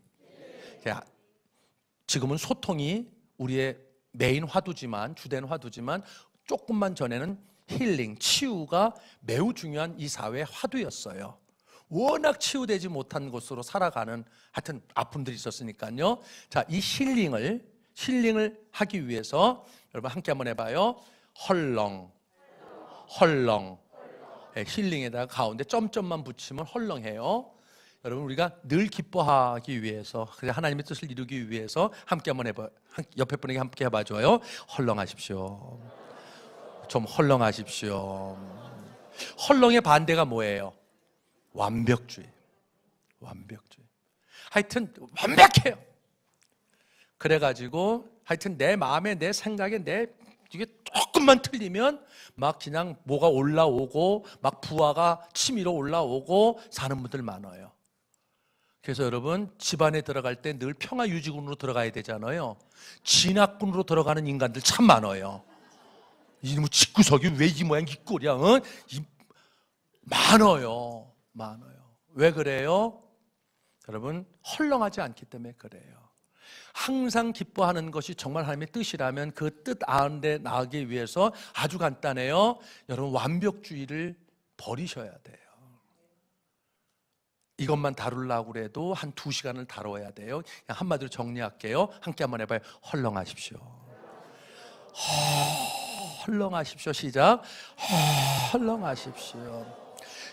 [SPEAKER 1] 지금은 소통이 우리의 메인 화두지만, 주된 화두지만, 조금만 전에는 힐링, 치유가 매우 중요한 이 사회의 화두였어요. 워낙 치유되지 못한 곳으로 살아가는 하여튼 아픔들이 있었으니까요. 자, 이 힐링을 하기 위해서 여러분 함께 한번 해봐요. 헐렁. 네, 힐링에다가 가운데 점점만 붙이면 헐렁해요. 여러분, 우리가 늘 기뻐하기 위해서, 하나님의 뜻을 이루기 위해서 함께 한번 해봐요. 옆에 분에게 함께 해봐줘요. 헐렁하십시오. 좀 헐렁하십시오. 헐렁의 반대가 뭐예요? 완벽주의. 하여튼 완벽해요. 그래가지고 하여튼 내 마음에, 내 생각에, 이게 조금만 틀리면 막 그냥 뭐가 올라오고 막 부하가 치밀어 올라오고 사는 분들 많아요. 그래서 여러분, 집안에 들어갈 때 늘 평화유지군으로 들어가야 되잖아요. 진압군으로 들어가는 인간들 참 많아요. 이놈의 집구석이 왜 이 모양 이 꼴이야? 많아요. 왜 그래요? 여러분, 헐렁하지 않기 때문에 그래요. 항상 기뻐하는 것이 정말 하나님의 뜻이라면 그 뜻 안에 나가기 위해서 아주 간단해요. 여러분, 완벽주의를 버리셔야 돼요. 이것만 다루려고 해도 한 2시간을 다뤄야 돼요. 그냥 한마디로 정리할게요. 함께 한번 해봐요. 헐렁하십시오. 헐렁하십시오. 시작. 헐렁하십시오.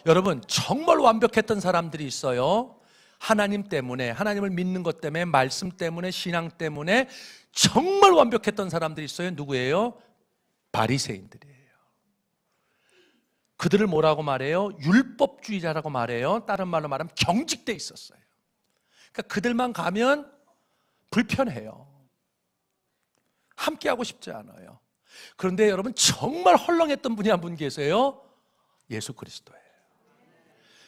[SPEAKER 1] 여러분, 정말 완벽했던 사람들이 있어요. 하나님 때문에, 하나님을 믿는 것 때문에, 말씀 때문에, 신앙 때문에 정말 완벽했던 사람들이 있어요. 누구예요? 바리새인들이에요. 그들을 뭐라고 말해요? 율법주의자라고 말해요. 다른 말로 말하면 경직돼 있었어요. 그러니까 그들만 가면 불편해요. 함께하고 싶지 않아요. 그런데 여러분, 정말 헐렁했던 분이 한 분 계세요. 예수 그리스도예요.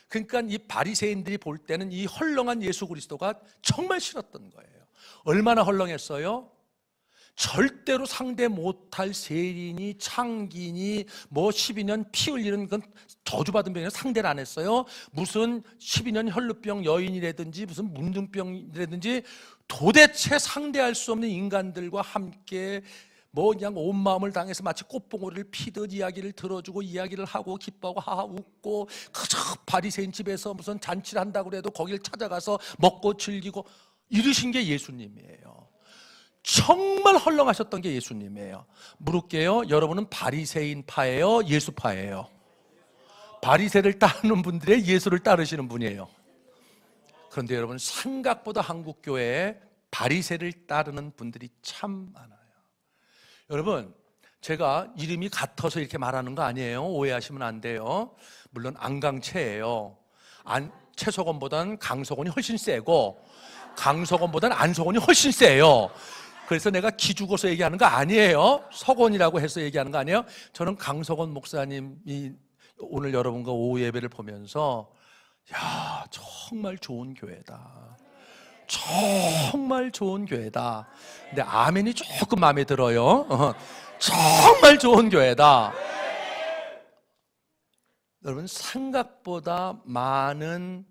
[SPEAKER 1] 그러니까 이 바리새인들이 볼 때는 이 헐렁한 예수 그리스도가 정말 싫었던 거예요. 얼마나 헐렁했어요? 절대로 상대 못할 세린이, 창기니, 12년 피 흘리는 건 저주받은 병이라 상대를 안 했어요. 무슨 12년 혈루병 여인이라든지 무슨 문둥병이라든지 도대체 상대할 수 없는 인간들과 함께 그냥 온 마음을 당해서 마치 꽃봉오리를 피듯 이야기를 들어주고 이야기를 하고 기뻐하고 하하 웃고, 그저 바리새인 집에서 무슨 잔치를 한다고 해도 거기를 찾아가서 먹고 즐기고 이러신 게 예수님이에요. 정말 헐렁하셨던 게 예수님이에요. 물을게요. 여러분은 바리새인 파예요? 예수 파예요? 바리새를 따르는 분들의 예수를 따르시는 분이에요. 그런데 여러분, 생각보다 한국 교회에 바리새를 따르는 분들이 참 많아요. 여러분, 제가 이름이 같아서 이렇게 말하는 거 아니에요. 오해하시면 안 돼요. 물론 안강채예요. 최석원보다는 강석원이 훨씬 세고 강석원보다는 안석원이 훨씬 세요. 그래서 내가 기죽어서 얘기하는 거 아니에요. 석원이라고 해서 얘기하는 거 아니에요. 저는 강석원 목사님이 오늘 여러분과 오후 예배를 보면서 야, 정말 좋은 교회다. 정말 좋은 교회다. 근데 아멘이 조금 마음에 들어요. 정말 좋은 교회다. 여러분, 생각보다 많은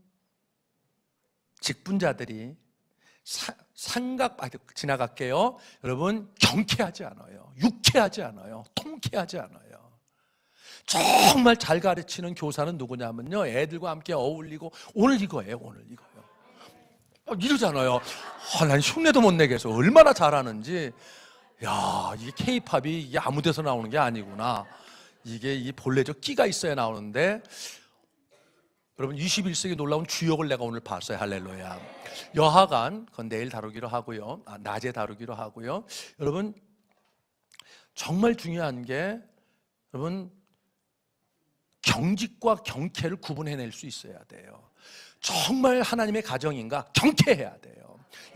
[SPEAKER 1] 직분자들이 지나갈게요. 여러분, 경쾌하지 않아요. 유쾌하지 않아요. 통쾌하지 않아요. 정말 잘 가르치는 교사는 누구냐면요, 애들과 함께 어울리고 오늘 이거예요. 오늘 이거예요. 이러잖아요. 난 흉내도 못 내겠어. 얼마나 잘하는지. 야, 이게 K-팝이 이게 아무 데서 나오는 게 아니구나. 이게 이 본래적 끼가 있어야 나오는데, 여러분, 21세기 놀라운 주역을 내가 오늘 봤어요. 할렐루야. 여하간, 그건 내일 다루기로 하고요. 낮에 다루기로 하고요. 여러분, 정말 중요한 게, 여러분, 경직과 경쾌를 구분해낼 수 있어야 돼요. 정말 하나님의 가정인가? 경쾌해야 돼요.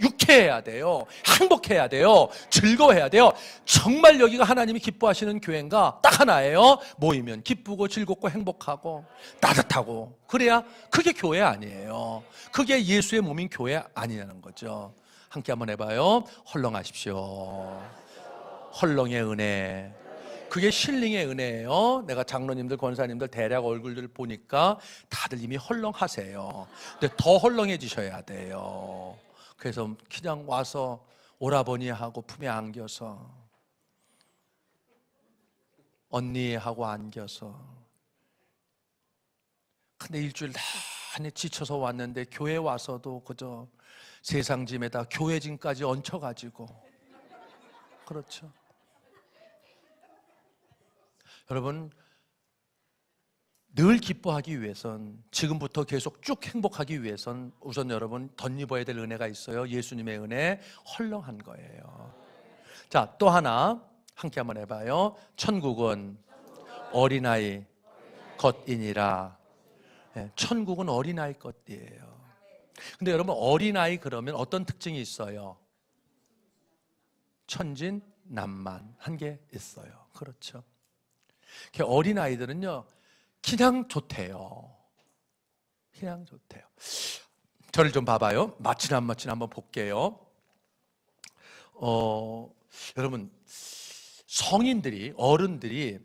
[SPEAKER 1] 유쾌해야 돼요. 행복해야 돼요. 즐거워해야 돼요. 정말 여기가 하나님이 기뻐하시는 교회인가? 딱 하나예요. 모이면 기쁘고 즐겁고 행복하고 따뜻하고, 그래야 그게 교회 아니에요. 그게 예수의 몸인 교회 아니냐는 거죠. 함께 한번 해봐요. 헐렁하십시오. 헐렁의 은혜. 그게 힐링의 은혜예요. 내가 장로님들, 권사님들 대략 얼굴들 보니까 다들 이미 헐렁하세요. 근데 더 헐렁해지셔야 돼요. 그래서 그냥 와서 오라버니 하고 품에 안겨서, 언니 하고 안겨서, 근데 일주일 내내 지쳐서 왔는데 교회 와서도 그저 세상 짐에다 교회 짐까지 얹혀가지고, 그렇죠. 여러분, 늘 기뻐하기 위해선, 지금부터 계속 쭉 행복하기 위해선 우선 여러분 덧입어야 될 은혜가 있어요. 예수님의 은혜, 헐렁한 거예요. 자, 또 하나 함께 한번 해봐요. 천국은 어린아이 것이니라. 천국은 어린아이 것이에요. 근데 여러분, 어린아이 그러면 어떤 특징이 있어요? 천진난만한 게 있어요. 그렇죠. 어린아이들은요, 그냥 좋대요. 그냥 좋대요. 저를 좀 봐봐요. 맞지나 안 맞지나 한번 볼게요. 여러분, 성인들이, 어른들이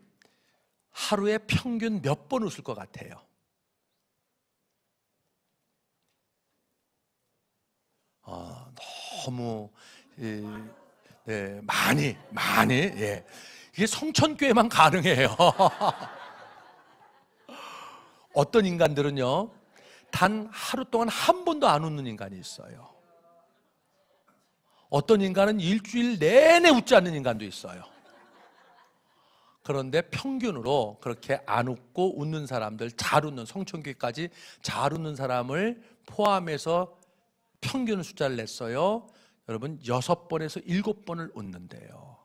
[SPEAKER 1] 하루에 평균 몇 번 웃을 것 같아요? 너무 많이 이게 성천교회만 가능해요. 어떤 인간들은요, 단 하루 동안 한 번도 안 웃는 인간이 있어요. 어떤 인간은 일주일 내내 웃지 않는 인간도 있어요. 그런데 평균으로 그렇게 안 웃고 웃는 사람들, 잘 웃는, 성천교회까지 잘 웃는 사람을 포함해서 평균 숫자를 냈어요. 여러분, 6번에서 7번을 웃는데요.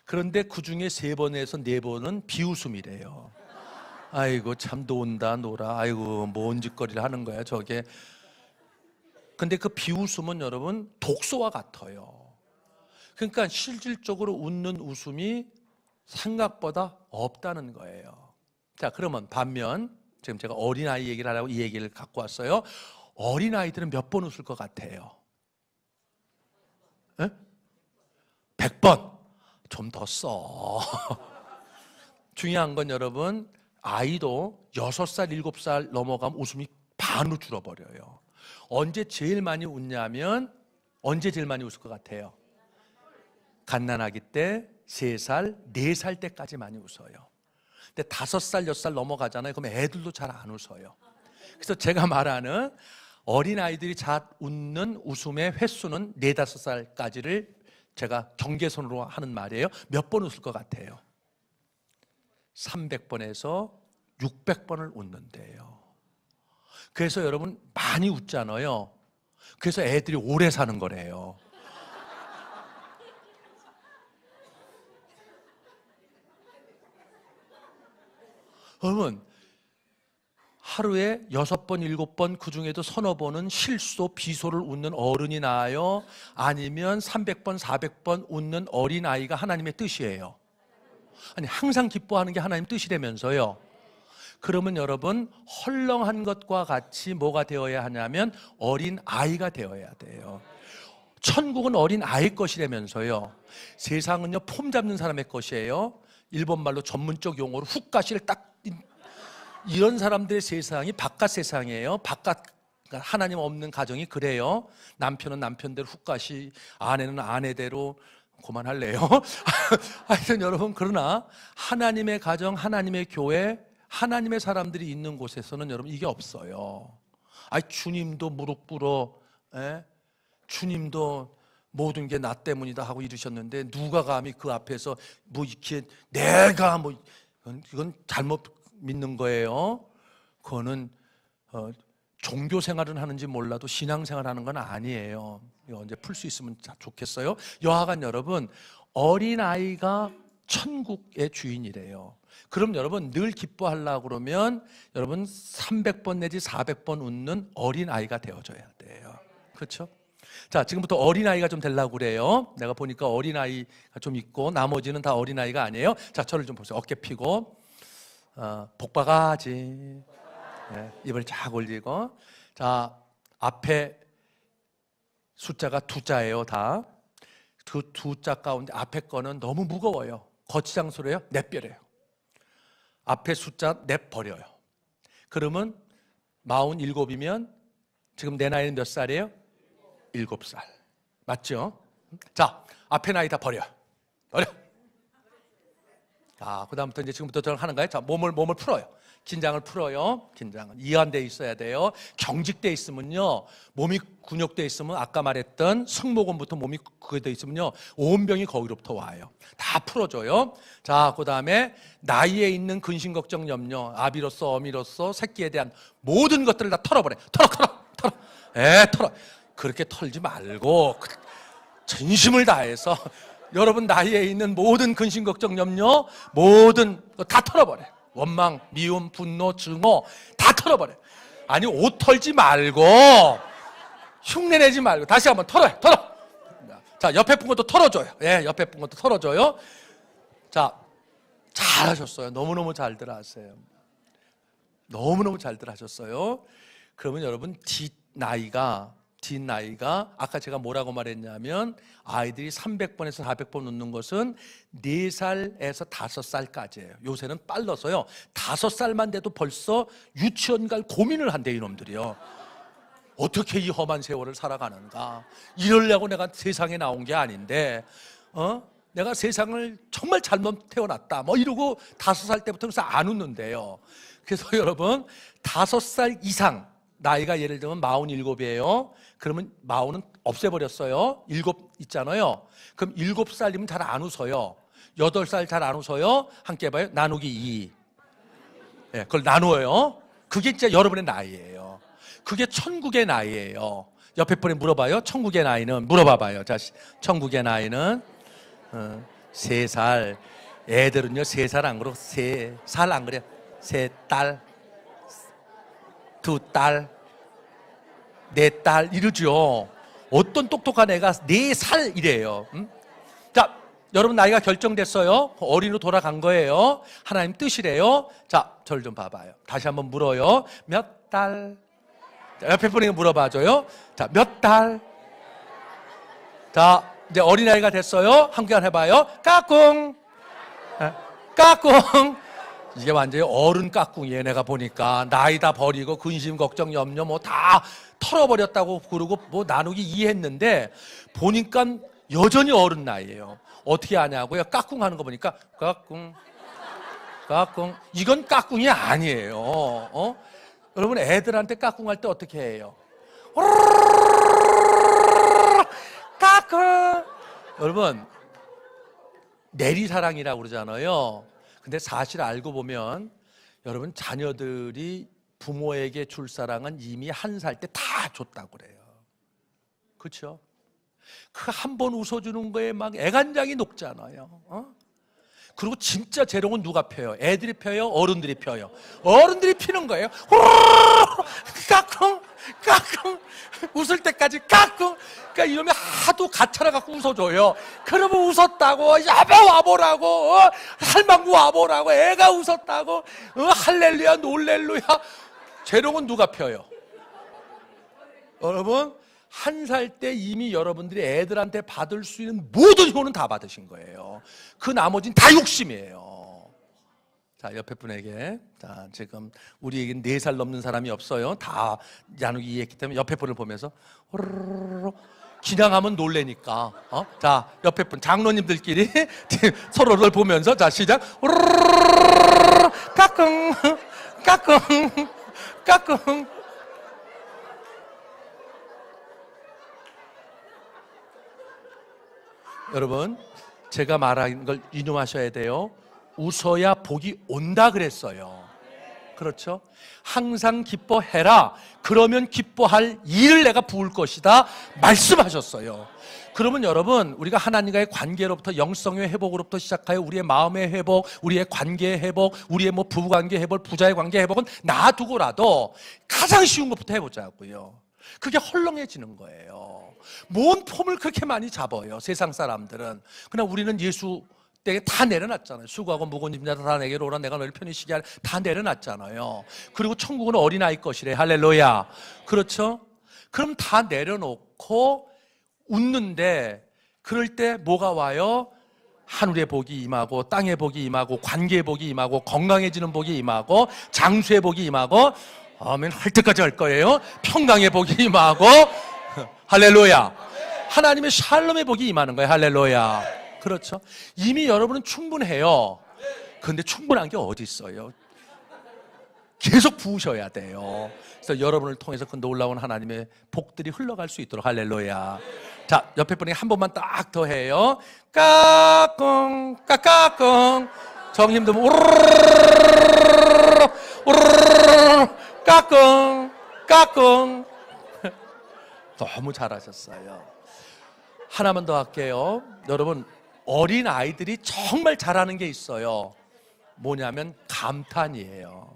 [SPEAKER 1] 그런데 그 중에 3번에서 4번은 비웃음이래요. 아이고 참 논다 놀아, 아이고 뭔 짓거리를 하는 거야 저게. 근데 그 비웃음은 여러분 독소와 같아요. 그러니까 실질적으로 웃는 웃음이 생각보다 없다는 거예요. 자, 그러면 반면 지금 제가 어린아이 얘기를 하라고 이 얘기를 갖고 왔어요. 어린아이들은 몇 번 웃을 것 같아요? 100번? 좀 더 써. 중요한 건 여러분, 아이도 6살, 7살 넘어가면 웃음이 반으로 줄어버려요. 언제 제일 많이 웃냐면, 언제 제일 많이 웃을 것 같아요? 갓난아기 때, 3살, 4살 때까지 많이 웃어요. 근데 5살, 6살 넘어가잖아요. 그럼 애들도 잘 안 웃어요. 그래서 제가 말하는 어린아이들이 잘 웃는 웃음의 횟수는 4, 5살까지를 제가 경계선으로 하는 말이에요. 몇 번 웃을 것 같아요? 300번에서 600번을 웃는데요. 그래서 여러분 많이 웃잖아요. 그래서 애들이 오래 사는 거래요. 여러분, 하루에 6번, 7번, 그 중에도 서너 번은 실수, 비소를 웃는 어른이 나아요? 아니면 300번, 400번 웃는 어린아이가 하나님의 뜻이에요? 아니, 항상 기뻐하는 게 하나님 뜻이라면서요. 그러면 여러분, 헐렁한 것과 같이 뭐가 되어야 하냐면 어린아이가 되어야 돼요. 천국은 어린아이 것이라면서요. 세상은요, 폼 잡는 사람의 것이에요. 일본말로 전문적 용어로 훅가시를 딱, 이런 사람들의 세상이 바깥 세상이에요. 바깥, 하나님 없는 가정이 그래요. 남편은 남편대로 훅가시, 아내는 아내대로. 그만할래요. 하여튼 여러분, 그러나 하나님의 가정, 하나님의 교회, 하나님의 사람들이 있는 곳에서는 여러분 이게 없어요. 주님도 무릎 꿇어, 주님도 모든 게 나 때문이다 하고 이러셨는데 누가 감히 그 앞에서 뭐 이렇게 내가 뭐, 이건 잘못 믿는 거예요. 그거는 종교 생활은 하는지 몰라도 신앙 생활하는 건 아니에요. 이거 언제 풀 수 있으면 좋겠어요. 여하간 여러분, 어린아이가 천국의 주인이래요. 그럼 여러분 늘 기뻐하려고 그러면 여러분 300번 내지 400번 웃는 어린아이가 되어줘야 돼요. 그렇죠? 자, 지금부터 어린아이가 좀 되려고 그래요. 내가 보니까 어린아이가 좀 있고 나머지는 다 어린아이가 아니에요. 자, 저를 좀 보세요. 어깨 펴고 복바가지, 입을 쫙 올리고. 자, 앞에 숫자가 2자예요. 다. 그 2자 가운데 앞에 거는 너무 무거워요. 거치장소래요? 내버려요. 앞에 숫자 내버려요. 그러면 47이면 지금 내 나이는 몇 살이에요? 7살. 맞죠? 자, 앞에 나이 다 버려. 자, 그 다음부터 이제 지금부터 저는 하는 거예요. 자, 몸을 풀어요. 긴장을 풀어요. 긴장은 이완돼 있어야 돼요. 경직돼 있으면요, 몸이 근육돼 있으면 아까 말했던 승모근부터 몸이 그게 돼 있으면요, 온 병이 거기로부터 와요. 다 풀어줘요. 자, 그 다음에 나이에 있는 근심 걱정 염려, 아비로서 어미로서 새끼에 대한 모든 것들을 다 털어버려. 털어. 그렇게 털지 말고 진심을 다해서 여러분 나이에 있는 모든 근심 걱정 염려, 모든 거 다 털어버려. 원망, 미움, 분노, 증오 다 털어버려. 아니, 옷 털지 말고, 흉내내지 말고 다시 한번 털어. 자, 옆에 분 것도 털어줘요. 옆에 분 것도 털어줘요. 자, 잘하셨어요. 너무너무 잘들 하세요. 너무너무 잘들 하셨어요. 그러면 여러분 뒷나이가 아까 제가 뭐라고 말했냐면 아이들이 300번에서 400번 웃는 것은 4살에서 5살까지예요. 요새는 빨라서요 5살만 돼도 벌써 유치원 갈 고민을 한대 이놈들이요. 어떻게 이 험한 세월을 살아가는가. 이러려고 내가 세상에 나온 게 아닌데 내가 세상을 정말 잘못 태어났다 뭐 이러고 5살 때부터 그래서 안 웃는데요. 그래서 여러분 5살 이상 나이가 예를 들면 47이에요. 그러면 40은 없애버렸어요. 7 있잖아요. 그럼 7살이면 잘 안 웃어요. 8살 잘 안 웃어요. 함께 해봐요. 나누기 2. 네, 그걸 나누어요. 그게 진짜 여러분의 나이예요. 그게 천국의 나이예요. 옆에 분에 물어봐요. 천국의 나이는 물어봐봐요. 자, 천국의 나이는 3살. 애들은요 3살 안 그러고 3살 안 그래요. 3딸, 2딸, 4딸 이러죠. 어떤 똑똑한 애가 4살 이래요. 자, 여러분 나이가 결정됐어요. 어린이로 돌아간 거예요. 하나님 뜻이래요. 자, 저를 좀 봐봐요. 다시 한번 물어요. 몇 달? 자, 옆에 분에게 물어봐줘요. 자, 몇 달? 자, 이제 어린아이가 됐어요. 함께 해봐요. 까꿍. 까꿍. 이게 완전히 어른 까꿍이에요. 내가 보니까 나이 다 버리고 근심 걱정 염려 뭐 다 털어버렸다고 그러고 뭐 나누기 이해했는데 보니까 여전히 어른 나이예요. 어떻게 하냐고요? 까꿍 하는 거 보니까 까꿍 까꿍. 이건 까꿍이 아니에요. 여러분 애들한테 까꿍 할 때 어떻게 해요? 까꿍. 여러분 내리사랑이라고 그러잖아요. 근데 사실 알고 보면 여러분 자녀들이 부모에게 줄 사랑은 이미 1살 때 다 줬다고 그래요. 그렇죠? 그 한 번 웃어주는 거에 막 애간장이 녹잖아요. 그리고 진짜 재롱은 누가 펴요? 애들이 펴요? 어른들이 펴요? 어른들이 피는 거예요. 까꿍 까꿍 웃을 때까지 까꿍. 그러니까 이놈이 하도 가차라 갖고 웃어줘요. 그러면 웃었다고 야바 와보라고 할망구 와보라고 애가 웃었다고 할렐루야 놀렐루야. 재롱은 누가 펴요? 여러분 1살 때 이미 여러분들이 애들한테 받을 수 있는 모든 효는 다 받으신 거예요. 그 나머지는 다 욕심이에요. 자, 옆에 분에게 자, 지금 우리에겐 4살 넘는 사람이 없어요. 다 나누기 이해했기 때문에 옆에 분을 보면서 기량하면 놀래니까 자, 옆에 분 장로님들끼리 서로를 보면서 자, 시작. 까꿍 까꿍 까꿍. 여러분 제가 말한 걸 유념하셔야 돼요. 웃어야 복이 온다 그랬어요. 그렇죠? 항상 기뻐해라. 그러면 기뻐할 일을 내가 부을 것이다 말씀하셨어요. 그러면 여러분 우리가 하나님과의 관계로부터 영성의 회복으로부터 시작하여 우리의 마음의 회복, 우리의 관계의 회복, 우리의 뭐 부부관계 회복, 부자의 관계 회복은 놔두고라도 가장 쉬운 것부터 해보자고요. 그게 헐렁해지는 거예요. 뭔 폼을 그렇게 많이 잡아요 세상 사람들은. 그러나 우리는 예수 때에 다 내려놨잖아요. 수고하고 무거운 짐 자들 다 내게로 오라 내가 너를 편히 쉬게 하리. 다 내려놨잖아요. 그리고 천국은 어린아이 것이래. 할렐루야. 그렇죠? 그럼 다 내려놓고 웃는데 그럴 때 뭐가 와요? 하늘의 복이 임하고 땅의 복이 임하고 관계의 복이 임하고 건강해지는 복이 임하고 장수의 복이 임하고 아멘 할 때까지 할 거예요. 평강의 복이 임하고 할렐루야. 하나님의 샬롬의 복이 임하는 거예요. 할렐루야. 그렇죠? 이미 여러분은 충분해요. 그런데 충분한 게 어디 있어요? 계속 부으셔야 돼요. 그래서 여러분을 통해서 그 놀라운 하나님의 복들이 흘러갈 수 있도록 할렐루야. 자, 옆에 분이 한 번만 딱 더 해요. 까꿍 까꿍. 정님도 우르르 까꿍 까꿍. 너무 잘하셨어요. 하나만 더 할게요. 여러분 어린 아이들이 정말 잘하는 게 있어요. 뭐냐면 감탄이에요.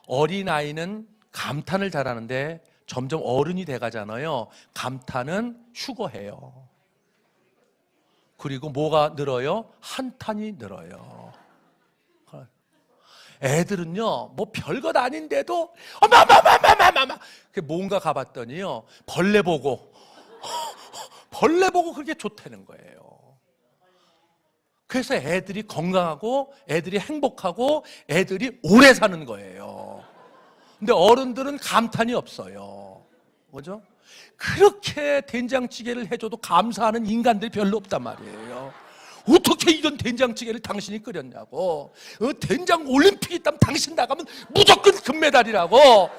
[SPEAKER 1] 어린 아이는 감탄을 잘하는데 점점 어른이 돼가잖아요. 감탄은 휴거해요. 그리고 뭐가 늘어요? 한탄이 늘어요. 애들은요, 뭐 별것 아닌데도 어마마마마마마마 뭔가 가봤더니요, 벌레 보고 그렇게 좋다는 거예요. 그래서 애들이 건강하고 애들이 행복하고 애들이 오래 사는 거예요. 근데 어른들은 감탄이 없어요. 뭐죠? 그렇게 된장찌개를 해줘도 감사하는 인간들이 별로 없단 말이에요. 어떻게 이런 된장찌개를 당신이 끓였냐고. 된장 올림픽 있다면 당신 나가면 무조건 금메달이라고.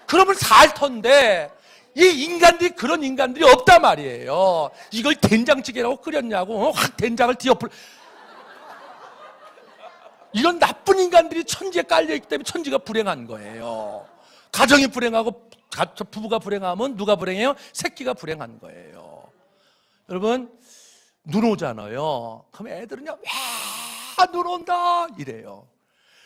[SPEAKER 1] 그러면 살 텐데 이 인간들이 그런 인간들이 없단 말이에요. 이걸 된장찌개라고 끓였냐고. 확 된장을 뒤엎을. 이런 나쁜 인간들이 천지에 깔려있기 때문에 천지가 불행한 거예요. 가정이 불행하고 부부가 불행하면 누가 불행해요? 새끼가 불행한 거예요. 여러분, 눈 오잖아요. 그럼 애들은요, 와, 눈 온다 이래요.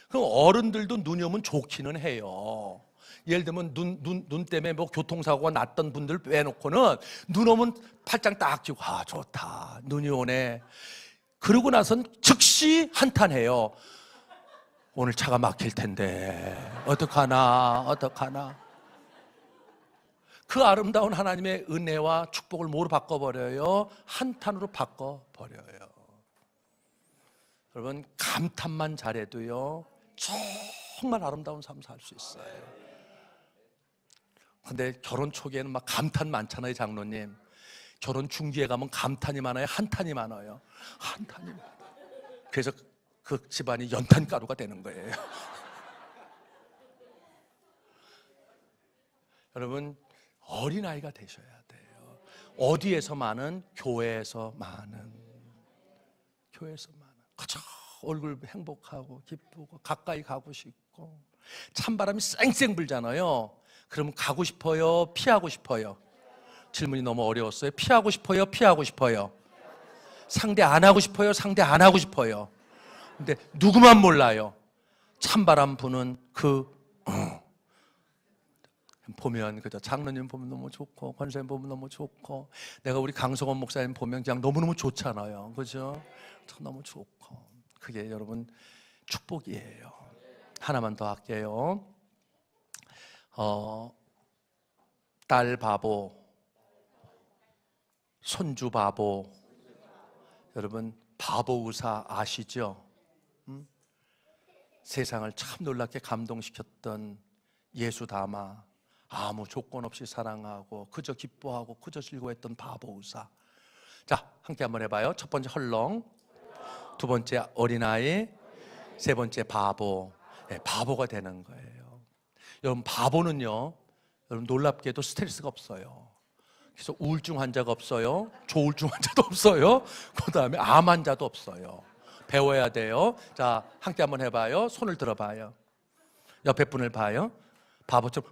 [SPEAKER 1] 그럼 어른들도 눈이 오면 좋기는 해요. 예를 들면 눈 때문에 뭐 교통사고가 났던 분들 빼놓고는 눈 오면 팔짱 딱 쥐고 아 좋다 눈이 오네. 그러고 나선 즉시 한탄해요. 오늘 차가 막힐 텐데 어떡하나. 그 아름다운 하나님의 은혜와 축복을 뭐로 바꿔버려요? 한탄으로 바꿔버려요. 여러분, 감탄만 잘해도요 정말 아름다운 삶 살 수 있어요. 근데 결혼 초기에는 막 감탄 많잖아요. 장로님, 결혼 중기에 가면 감탄이 많아요? 한탄이 많아요? 한탄이 많아요. 그래서 그 집안이 연탄가루가 되는 거예요. 여러분, 어린아이가 되셔야 돼요. 어디에서 많은? 교회에서 많은. 그쵸? 얼굴 행복하고 기쁘고 가까이 가고 싶고. 찬바람이 쌩쌩 불잖아요. 그러면 가고 싶어요? 피하고 싶어요? 질문이 너무 어려웠어요. 피하고 싶어요? 피하고 싶어요? 상대 안 하고 싶어요? 상대 안 하고 싶어요? 근데 누구만 몰라요? 찬바람 부는 보면 그죠? 장로님 보면 너무 좋고 권사님 보면 너무 좋고 내가 우리 강성원 목사님 보면 그냥 너무너무 좋잖아요. 그죠? 참 너무 좋고 그게 여러분 축복이에요. 하나만 더 할게요. 딸 바보, 손주 바보. 여러분 바보 의사 아시죠? 세상을 참 놀랍게 감동시켰던 예수 담아 아무 조건 없이 사랑하고 그저 기뻐하고 그저 즐거워했던 바보 의사. 자, 함께 한번 해봐요. 첫 번째 헐렁, 두 번째 어린아이, 세 번째 바보. 네, 바보가 되는 거예요. 여러분 바보는요, 여러분 놀랍게도 스트레스가 없어요. 그래서 우울증 환자가 없어요. 조울증 환자도 없어요. 그 다음에 암 환자도 없어요. 배워야 돼요. 자, 함께 한번 해봐요. 손을 들어봐요. 옆에 분을 봐요. 바보처럼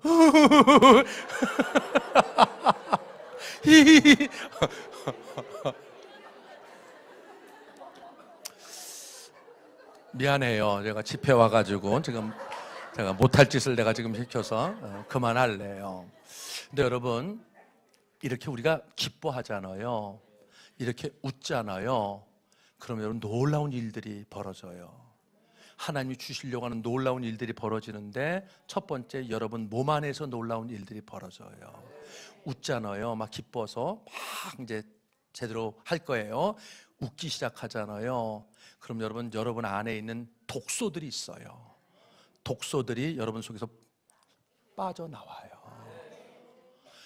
[SPEAKER 1] 미안해요. 제가 집회 와가지고 지금 제가 못할 짓을 내가 지금 시켜서 그만할래요. 근데 여러분 이렇게 우리가 기뻐하잖아요. 이렇게 웃잖아요. 그러면 여러분 놀라운 일들이 벌어져요. 하나님이 주시려고 하는 놀라운 일들이 벌어지는데 첫 번째 여러분 몸 안에서 놀라운 일들이 벌어져요. 웃잖아요. 막 기뻐서 막 이제 제대로 할 거예요. 웃기 시작하잖아요. 그럼 여러분 안에 있는 독소들이 있어요. 독소들이 여러분 속에서 빠져나와요.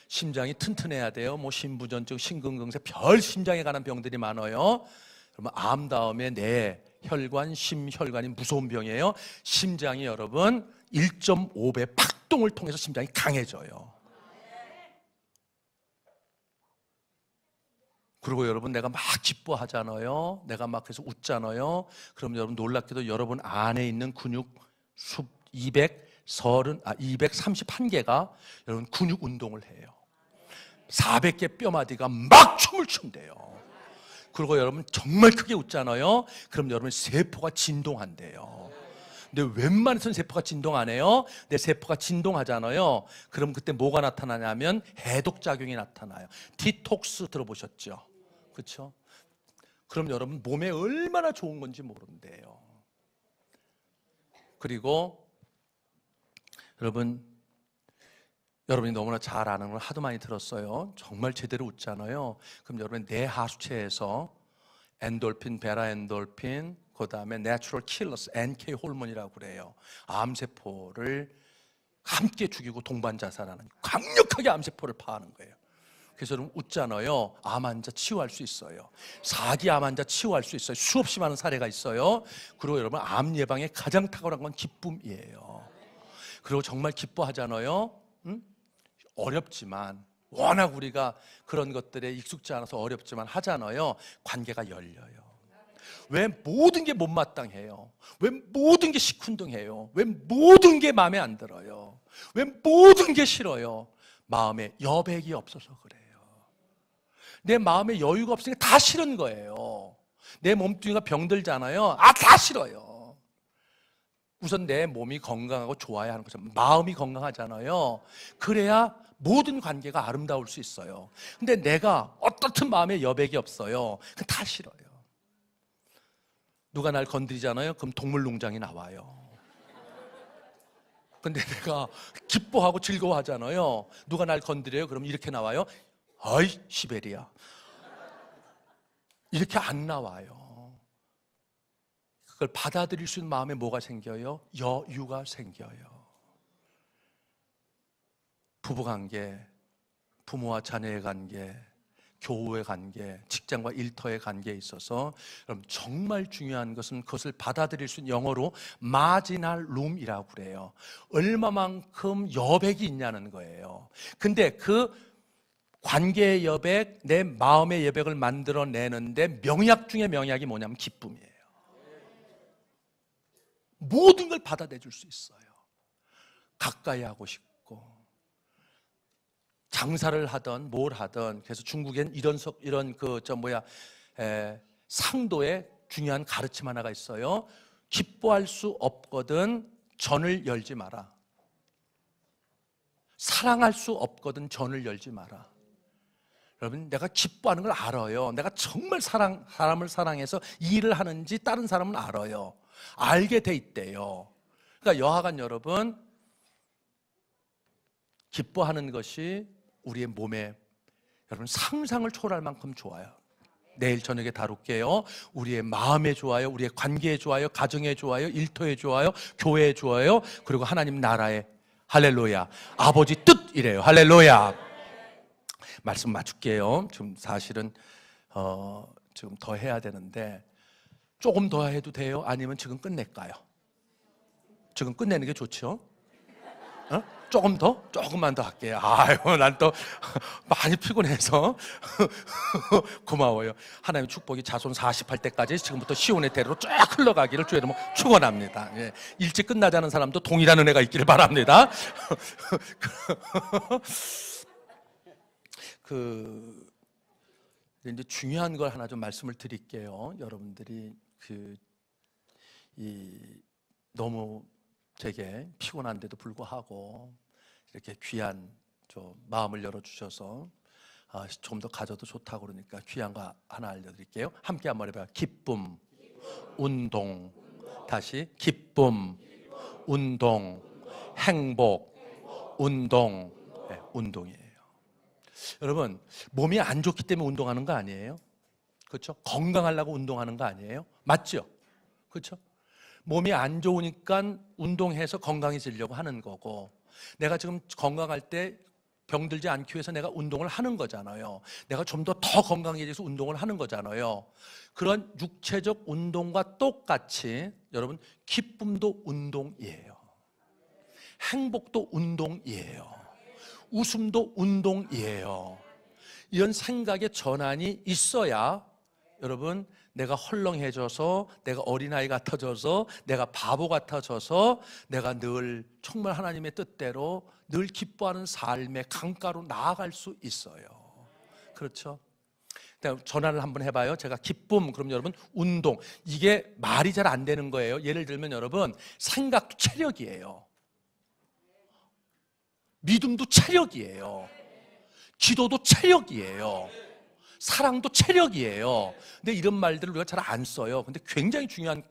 [SPEAKER 1] 심장이 튼튼해야 돼요. 뭐 심부전증, 심근경색, 별 심장에 관한 병들이 많아요. 그러면 암 다음에 뇌, 혈관, 심혈관이 무서운 병이에요. 심장이 여러분 1.5배 박동을 통해서 심장이 강해져요. 그리고 여러분 내가 막 기뻐하잖아요. 내가 막 해서 웃잖아요. 그럼 여러분 놀랍게도 여러분 안에 있는 근육 수 231개가 여러분 근육 운동을 해요. 400개 뼈마디가 막 춤을 춘대요. 그리고 여러분 정말 크게 웃잖아요. 그럼 여러분 세포가 진동한대요. 근데 웬만해서는 세포가 진동 안 해요. 내 세포가 진동하잖아요. 그럼 그때 뭐가 나타나냐면 해독작용이 나타나요. 디톡스 들어보셨죠? 그렇죠? 그럼 여러분 몸에 얼마나 좋은 건지 모른대요. 그리고 여러분이 너무나 잘 아는 걸 하도 많이 들었어요. 정말 제대로 웃잖아요. 그럼 여러분 뇌 하수체에서 엔돌핀, 베라 엔돌핀, 그 다음에 내추럴 킬러스, NK 호르몬이라고 그래요. 암세포를 함께 죽이고 동반자살하는, 강력하게 암세포를 파하는 거예요. 그래서 여러분 웃잖아요. 암 환자 치유할 수 있어요. 4기 암 환자 치유할 수 있어요. 수없이 많은 사례가 있어요. 그리고 여러분 암 예방에 가장 탁월한 건 기쁨이에요. 그리고 정말 기뻐하잖아요. 어렵지만, 워낙 우리가 그런 것들에 익숙지 않아서 어렵지만 하잖아요. 관계가 열려요. 왜 모든 게 못마땅해요? 왜 모든 게 시큰둥해요? 왜 모든 게 마음에 안 들어요? 왜 모든 게 싫어요? 마음에 여백이 없어서 그래요. 내 마음에 여유가 없으니까 다 싫은 거예요. 내 몸뚱이가 병들잖아요. 다 싫어요. 우선 내 몸이 건강하고 좋아야 하는 거죠. 마음이 건강하잖아요. 그래야 모든 관계가 아름다울 수 있어요. 근데 내가 어떻든 마음에 여백이 없어요. 그건 다 싫어요. 누가 날 건드리잖아요. 그럼 동물농장이 나와요. 근데 내가 기뻐하고 즐거워하잖아요. 누가 날 건드려요. 그럼 이렇게 나와요. 어이 시베리아. 이렇게 안 나와요. 그걸 받아들일 수 있는 마음에 뭐가 생겨요? 여유가 생겨요. 부부관계, 부모와 자녀의 관계, 교우의 관계, 직장과 일터의 관계에 있어서 여러분 정말 중요한 것은 그것을 받아들일 수 있는, 영어로 marginal room이라고 그래요. 얼마만큼 여백이 있냐는 거예요. 근데 그 관계의 여백, 내 마음의 여백을 만들어내는데 명약 중에 명약이 뭐냐면 기쁨이에요. 모든 걸 받아내줄 수 있어요. 가까이 하고 싶고, 장사를 하던 뭘 하던. 그래서 중국엔 이런 상도의 중요한 가르침 하나가 있어요. 기뻐할 수 없거든 전을 열지 마라. 사랑할 수 없거든 전을 열지 마라. 여러분, 내가 기뻐하는 걸 알아요. 내가 정말 사람을 사랑해서 이 일을 하는지 다른 사람은 알아요. 알게 돼 있대요. 그러니까 여하간 여러분, 기뻐하는 것이 우리의 몸에 여러분 상상을 초월할 만큼 좋아요. 내일 저녁에 다룰게요. 우리의 마음에 좋아요, 우리의 관계에 좋아요, 가정에 좋아요, 일터에 좋아요, 교회에 좋아요, 그리고 하나님 나라에, 할렐루야, 아버지 뜻이래요. 할렐루야. 말씀 맞출게요. 지금 사실은 지금 더 해야 되는데, 조금 더 해도 돼요? 아니면 지금 끝낼까요? 지금 끝내는 게 좋죠? 조금 더? 조금만 더 할게요. 아유, 난 또 많이 피곤해서 고마워요. 하나님의 축복이 자손 40할 때까지 지금부터 시온의 대로로 쫙 흘러가기를 주의 이름으로 축원합니다. 예. 일찍 끝나자는 사람도 동일한 은혜가 있기를 바랍니다. 이제 중요한 걸 하나 좀 말씀을 드릴게요. 여러분들이 너무 제게 피곤한데도 불구하고 이렇게 귀한 마음을 열어주셔서 좀 더 가져도 좋다고 그러니까 귀한 거 하나 알려드릴게요. 함께 한번 해봐요. 기쁨, 운동. 다시 기쁨, 운동, 행복, 운동. 네, 운동이에요. 여러분, 몸이 안 좋기 때문에 운동하는 거 아니에요? 그렇죠? 건강하려고 운동하는 거 아니에요? 맞죠? 그렇죠? 몸이 안 좋으니까 운동해서 건강해지려고 하는 거고, 내가 지금 건강할 때 병들지 않기 위해서 내가 운동을 하는 거잖아요. 내가 좀 더 건강해져서 운동을 하는 거잖아요. 그런 육체적 운동과 똑같이 여러분, 기쁨도 운동이에요. 행복도 운동이에요. 웃음도 운동이에요. 이런 생각의 전환이 있어야 여러분, 내가 헐렁해져서, 내가 어린아이 같아져서, 내가 바보 같아져서, 내가 늘 정말 하나님의 뜻대로 늘 기뻐하는 삶의 강가로 나아갈 수 있어요. 그렇죠? 전환을 한번 해봐요. 제가 기쁨, 그럼 여러분 운동. 이게 말이 잘 안 되는 거예요. 예를 들면 여러분, 생각도 체력이에요. 믿음도 체력이에요. 기도도 체력이에요. 사랑도 체력이에요. 근데 이런 말들을 우리가 잘 안 써요. 근데 굉장히 중요한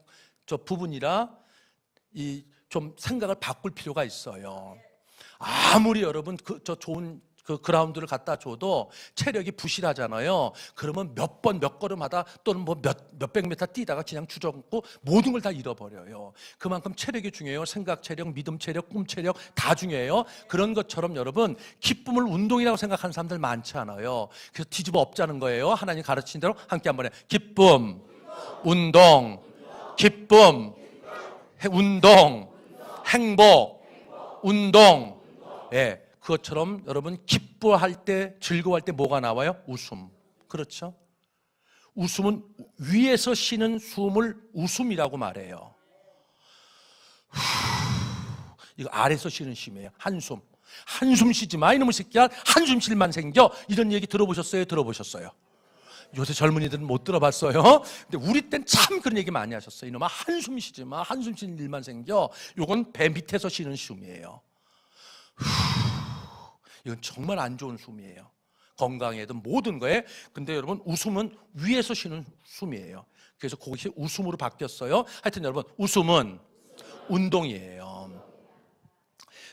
[SPEAKER 1] 부분이라, 이 좀 생각을 바꿀 필요가 있어요. 아무리 여러분 저 좋은 그 그라운드를 갖다 줘도 체력이 부실하잖아요. 그러면 몇 번 몇 걸음 하다 또는 뭐 몇백 미터 뛰다가 그냥 주저앉고 모든 걸 다 잃어버려요. 그만큼 체력이 중요해요. 생각 체력, 믿음 체력, 꿈 체력 다 중요해요. 그런 것처럼 여러분 기쁨을 운동이라고 생각하는 사람들 많지 않아요. 그래서 뒤집어 엎자는 거예요. 하나님 가르친 대로 함께 한번 해. 기쁨, 운동, 기쁨, 운동, 행복, 운동. 예. 그것처럼 여러분 기뻐할 때, 즐거워할 때 뭐가 나와요? 웃음. 그렇죠? 웃음은 위에서 쉬는 숨을 웃음이라고 말해요. 이거 아래에서 쉬는 쉼이에요. 한숨. 한숨 쉬지 마 이놈의 새끼야. 한숨 쉴만 생겨. 이런 얘기 들어보셨어요? 들어보셨어요? 요새 젊은이들은 못 들어봤어요. 근데 우리 땐 참 그런 얘기 많이 하셨어요. 이놈아 한숨 쉬지 마. 한숨 쉬는 일만 생겨. 요건 배 밑에서 쉬는 숨이에요. 이건 정말 안 좋은 숨이에요. 건강에든 모든 거에. 근데 여러분 웃음은 위에서 쉬는 숨이에요. 그래서 그것이 웃음으로 바뀌었어요. 하여튼 여러분 웃음은 운동이에요.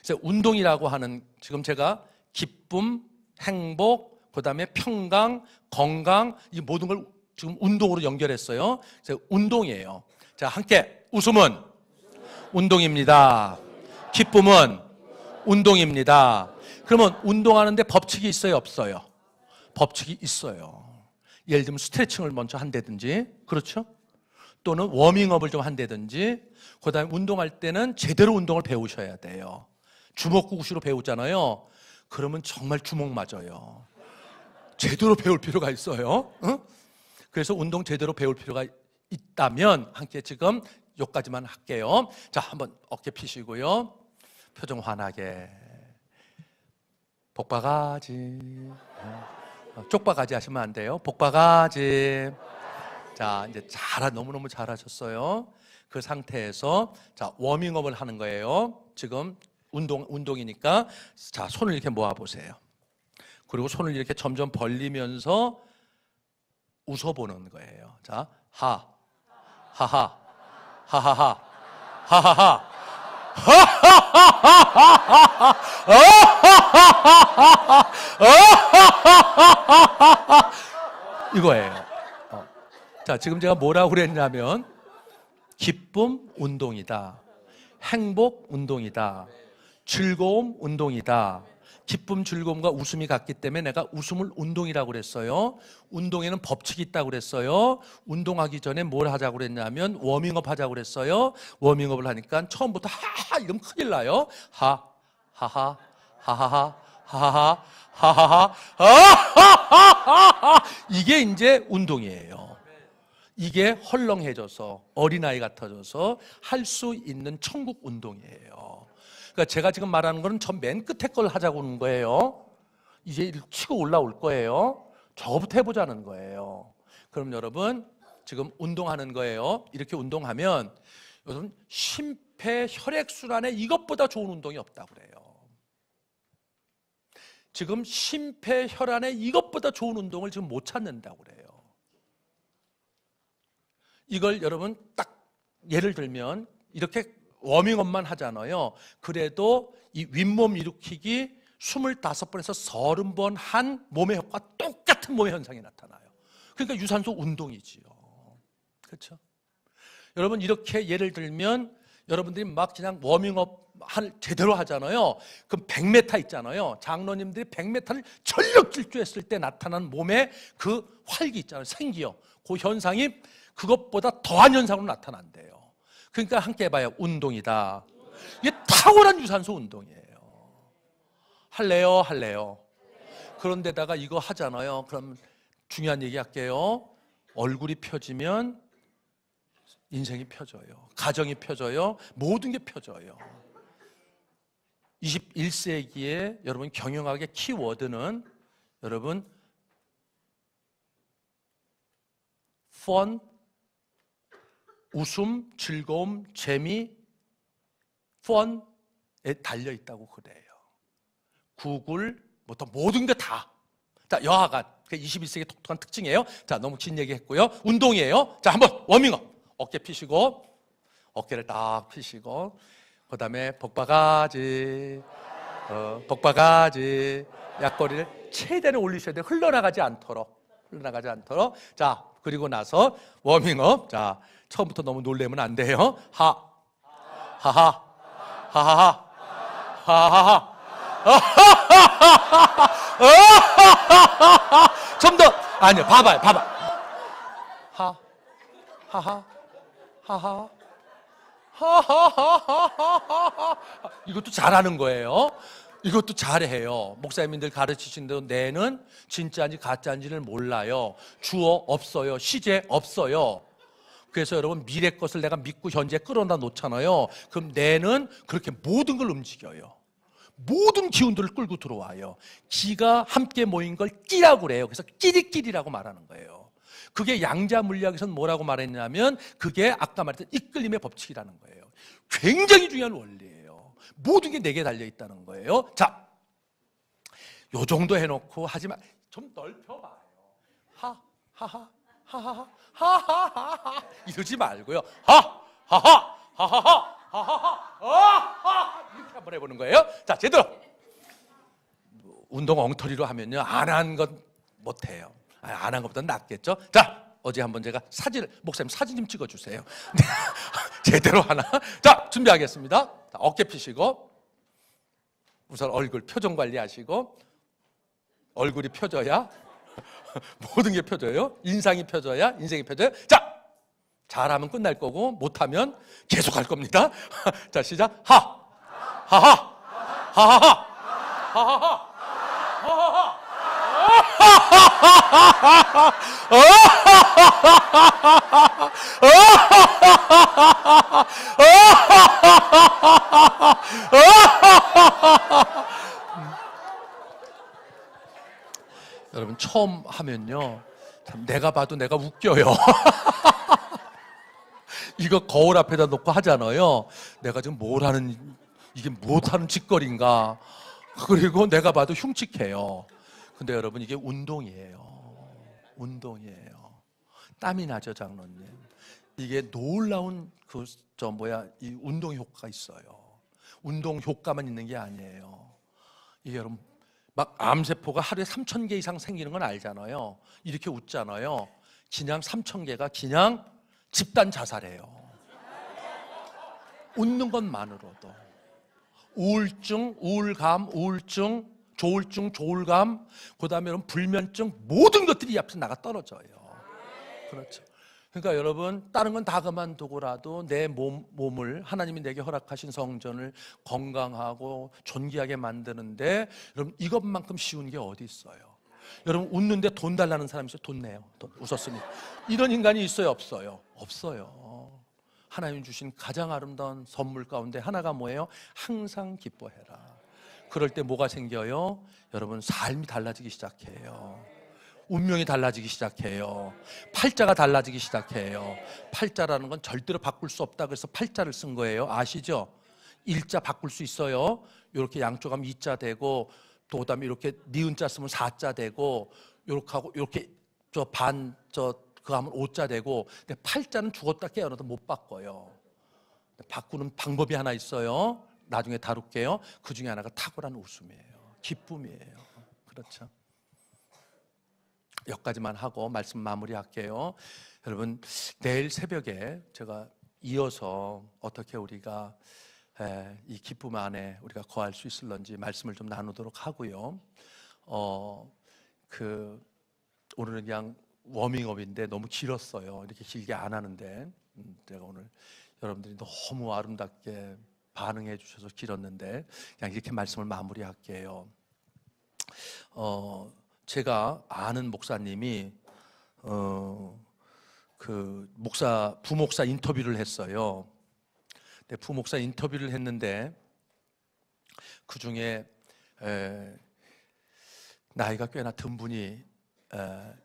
[SPEAKER 1] 그래서 운동이라고 하는 지금 제가 기쁨, 행복, 그다음에 평강, 건강 이 모든 걸 지금 운동으로 연결했어요. 그래서 운동이에요. 자, 함께 웃음은 운동입니다. 기쁨은 운동입니다. 그러면 운동하는데 법칙이 있어요, 없어요? 법칙이 있어요. 예를 들면 스트레칭을 먼저 한다든지, 그렇죠? 또는 워밍업을 좀 한다든지, 그 다음에 운동할 때는 제대로 운동을 배우셔야 돼요. 주먹구구시로 배우잖아요. 그러면 정말 주먹 맞아요. 제대로 배울 필요가 있어요. 응? 그래서 운동 제대로 배울 필요가 있다면 함께 지금 여기까지만 할게요. 자, 한번 어깨 펴시고요. 표정 환하게. 복바가지. 쪽바가지 하시면 안 돼요. 복바가지. 자, 이제 너무너무 잘하셨어요. 그 상태에서 자, 워밍업을 하는 거예요. 지금 운동이니까 자, 손을 이렇게 모아 보세요. 그리고 손을 이렇게 점점 벌리면서 웃어보는 거예요. 자, 하하, 하하하, 하하하. 이거예요. 자, 지금 제가 뭐라고 그랬냐면 기쁨 운동이다. 행복 운동이다. 즐거움 운동이다. 기쁨, 즐거움과 웃음이 같기 때문에 내가 웃음을 운동이라고 그랬어요. 운동에는 법칙이 있다고 그랬어요. 운동하기 전에 뭘 하자고 그랬냐면 워밍업 하자고 그랬어요. 워밍업을 하니까 처음부터 하하 이러면 큰일 나요. 하하하 하하하 하하하 하하하 하하하 이게 이제 운동이에요. 이게 헐렁해져서 어린아이 같아져서 할 수 있는 천국 운동이에요. 그러니까 제가 지금 말하는 거는 저 맨 끝에 걸 하자고 하는 거예요. 이제 치고 올라올 거예요. 저거부터 해보자는 거예요. 그럼 여러분 지금 운동하는 거예요. 이렇게 운동하면 여러분 심폐혈액순환에 이것보다 좋은 운동이 없다고 그래요. 지금 심폐혈안에 이것보다 좋은 운동을 지금 못 찾는다고 그래요. 이걸 여러분 딱 예를 들면 이렇게 워밍업만 하잖아요. 그래도 이 윗몸 일으키기 25번에서 30번 한 몸의 효과 똑같은 몸의 현상이 나타나요. 그러니까 유산소 운동이지요. 그렇죠? 여러분 이렇게 예를 들면 여러분들이 막 그냥 워밍업 제대로 하잖아요. 그럼 100m 있잖아요. 장로님들이 100m를 전력 질주했을 때 나타나는 몸의 그 활기 있잖아요. 생기요. 그 현상이 그것보다 더한 현상으로 나타난대요. 그러니까 함께 해봐요. 운동이다. 이게 탁월한 유산소 운동이에요. 할래요? 할래요? 그런데다가 이거 하잖아요. 그럼 중요한 얘기 할게요. 얼굴이 펴지면 인생이 펴져요. 가정이 펴져요. 모든 게 펴져요. 21세기에 여러분 경영학의 키워드는 여러분 fun, 웃음, 즐거움, 재미, fun에 달려있다고 그래요. 구글, 모든 게 다. 자, 여하간, 21세기 독특한 특징이에요. 자, 너무 긴 얘기 했고요. 운동이에요. 자, 한번 워밍업. 어깨 펴시고, 어깨를 딱 펴시고, 그다음에 복바가지, 복바가지. 약거리를 최대한 올리셔야 돼요. 흘러나가지 않도록. 자, 그리고 나서 워밍업. 자, 처음부터 너무 놀래면 안 돼요. 하하하, 하하하, 하하하. 좀 더. 아니요, 봐봐요. 하하하, 하하. 하하하하하하. 이것도 잘하는 거예요. 이것도 잘해요. 목사님들 가르치신 대로 내는 진짜인지 가짜인지를 몰라요. 주어 없어요. 시제 없어요. 그래서 여러분 미래 것을 내가 믿고 현재 끌어다 놓잖아요. 그럼 내는 그렇게 모든 걸 움직여요. 모든 기운들을 끌고 들어와요. 기가 함께 모인 걸 끼라고 그래요. 그래서 끼리끼리라고 말하는 거예요. 그게 양자 물리학에서는 뭐라고 말했냐면 그게 아까 말했던 이끌림의 법칙이라는 거예요. 굉장히 중요한 원리예요. 모든 게 내게 달려 있다는 거예요. 자, 요 정도 해놓고 하지만 좀 넓혀봐요. 하하하, 하하하, 하하하 이러지 말고요. 하하하, 하하하, 하하하, 이렇게 한번 해보는 거예요. 자, 제대로. 운동 엉터리로 하면요, 안 한 건 못해요. 안 한 것보다 낫겠죠. 자, 어제 한번 제가 목사님 사진 좀 찍어주세요. 제대로 하나. 자, 준비하겠습니다. 자, 어깨 펴시고 우선 얼굴 표정 관리하시고, 얼굴이 펴져야 모든 게 펴져요. 인상이 펴져야 인생이 펴져요. 자, 잘하면 끝날 거고 못하면 계속 할 겁니다. 자, 시작. 하하하, 하하하, 하하하, 하하하. 여러분 처음 하면요, 참 내가 봐도 내가 웃겨요. 이거 거울 앞에다 놓고 하잖아요. 내가 지금 뭘 하는, 이게 못하는 짓거리인가. 그리고 내가 봐도 흉측해요. 근데 여러분 이게 운동이에요. 운동이에요. 땀이 나죠, 장로님. 이게 놀라운 이 운동 효과가 있어요. 운동 효과만 있는 게 아니에요. 이게 여러분 막 암세포가 하루에 3,000개 이상 생기는 건 알잖아요. 이렇게 웃잖아요. 그냥 3,000개가 그냥 집단 자살해요. 웃는 것만으로도. 우울증, 우울감, 우울증, 조울증, 조울감, 그 다음에 불면증, 모든 것들이 이 앞에서 나가 떨어져요. 그렇죠. 그러니까 여러분 다른 건 다 그만두고라도 내 몸을 하나님이 내게 허락하신 성전을 건강하고 존귀하게 만드는데, 여러분 이것만큼 쉬운 게 어디 있어요? 여러분 웃는데 돈 달라는 사람이 있어요? 돈 내요. 돈 웃었으니. 이런 인간이 있어요? 없어요? 없어요. 하나님 주신 가장 아름다운 선물 가운데 하나가 뭐예요? 항상 기뻐해라. 그럴 때 뭐가 생겨요? 여러분 삶이 달라지기 시작해요. 운명이 달라지기 시작해요. 팔자가 달라지기 시작해요. 팔자라는 건 절대로 바꿀 수 없다 그래서 팔자를 쓴 거예요. 아시죠? 일자 바꿀 수 있어요. 이렇게 양쪽 하면 이자 되고, 또 그다음에 이렇게 니은자 쓰면 사자 되고, 이렇게 하고 이렇게 그거 하면 오자 되고. 근데 팔자는 죽었다 깨어나도 못 바꿔요. 바꾸는 방법이 하나 있어요. 나중에 다룰게요. 그 중에 하나가 탁월한 웃음이에요. 기쁨이에요. 그렇죠. 여기까지만 하고 말씀 마무리할게요. 여러분 내일 새벽에 제가 이어서 어떻게 우리가 이 기쁨 안에 우리가 거할 수 있을런지 말씀을 좀 나누도록 하고요. 오늘은 그냥 워밍업인데 너무 길었어요. 이렇게 길게 안 하는데 제가 오늘 여러분들이 너무 아름답게 반응해 주셔서 길었는데 그냥 이렇게 말씀을 마무리할게요. 제가 아는 목사님이 부목사 인터뷰를 했어요. 근데 부목사 인터뷰를 했는데 그 중에 나이가 꽤나 든 분이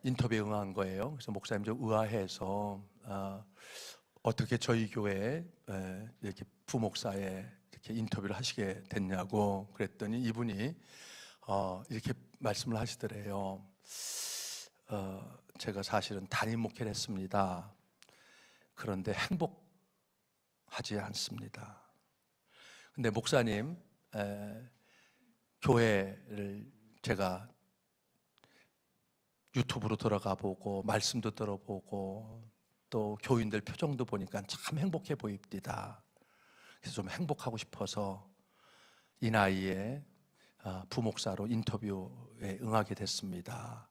[SPEAKER 1] 인터뷰에 응한 거예요. 그래서 목사님 좀 의아해서 어떻게 저희 교회에 이렇게 부목사에 이렇게 인터뷰를 하시게 됐냐고 그랬더니 이분이 이렇게 말씀을 하시더래요. 제가 사실은 담임 목회를 했습니다. 그런데 행복하지 않습니다. 근데 목사님 교회를 제가 유튜브로 들어가 보고 말씀도 들어보고 또 교인들 표정도 보니까 참 행복해 보입니다. 그래서 좀 행복하고 싶어서 이 나이에 부목사로 인터뷰에 응하게 됐습니다.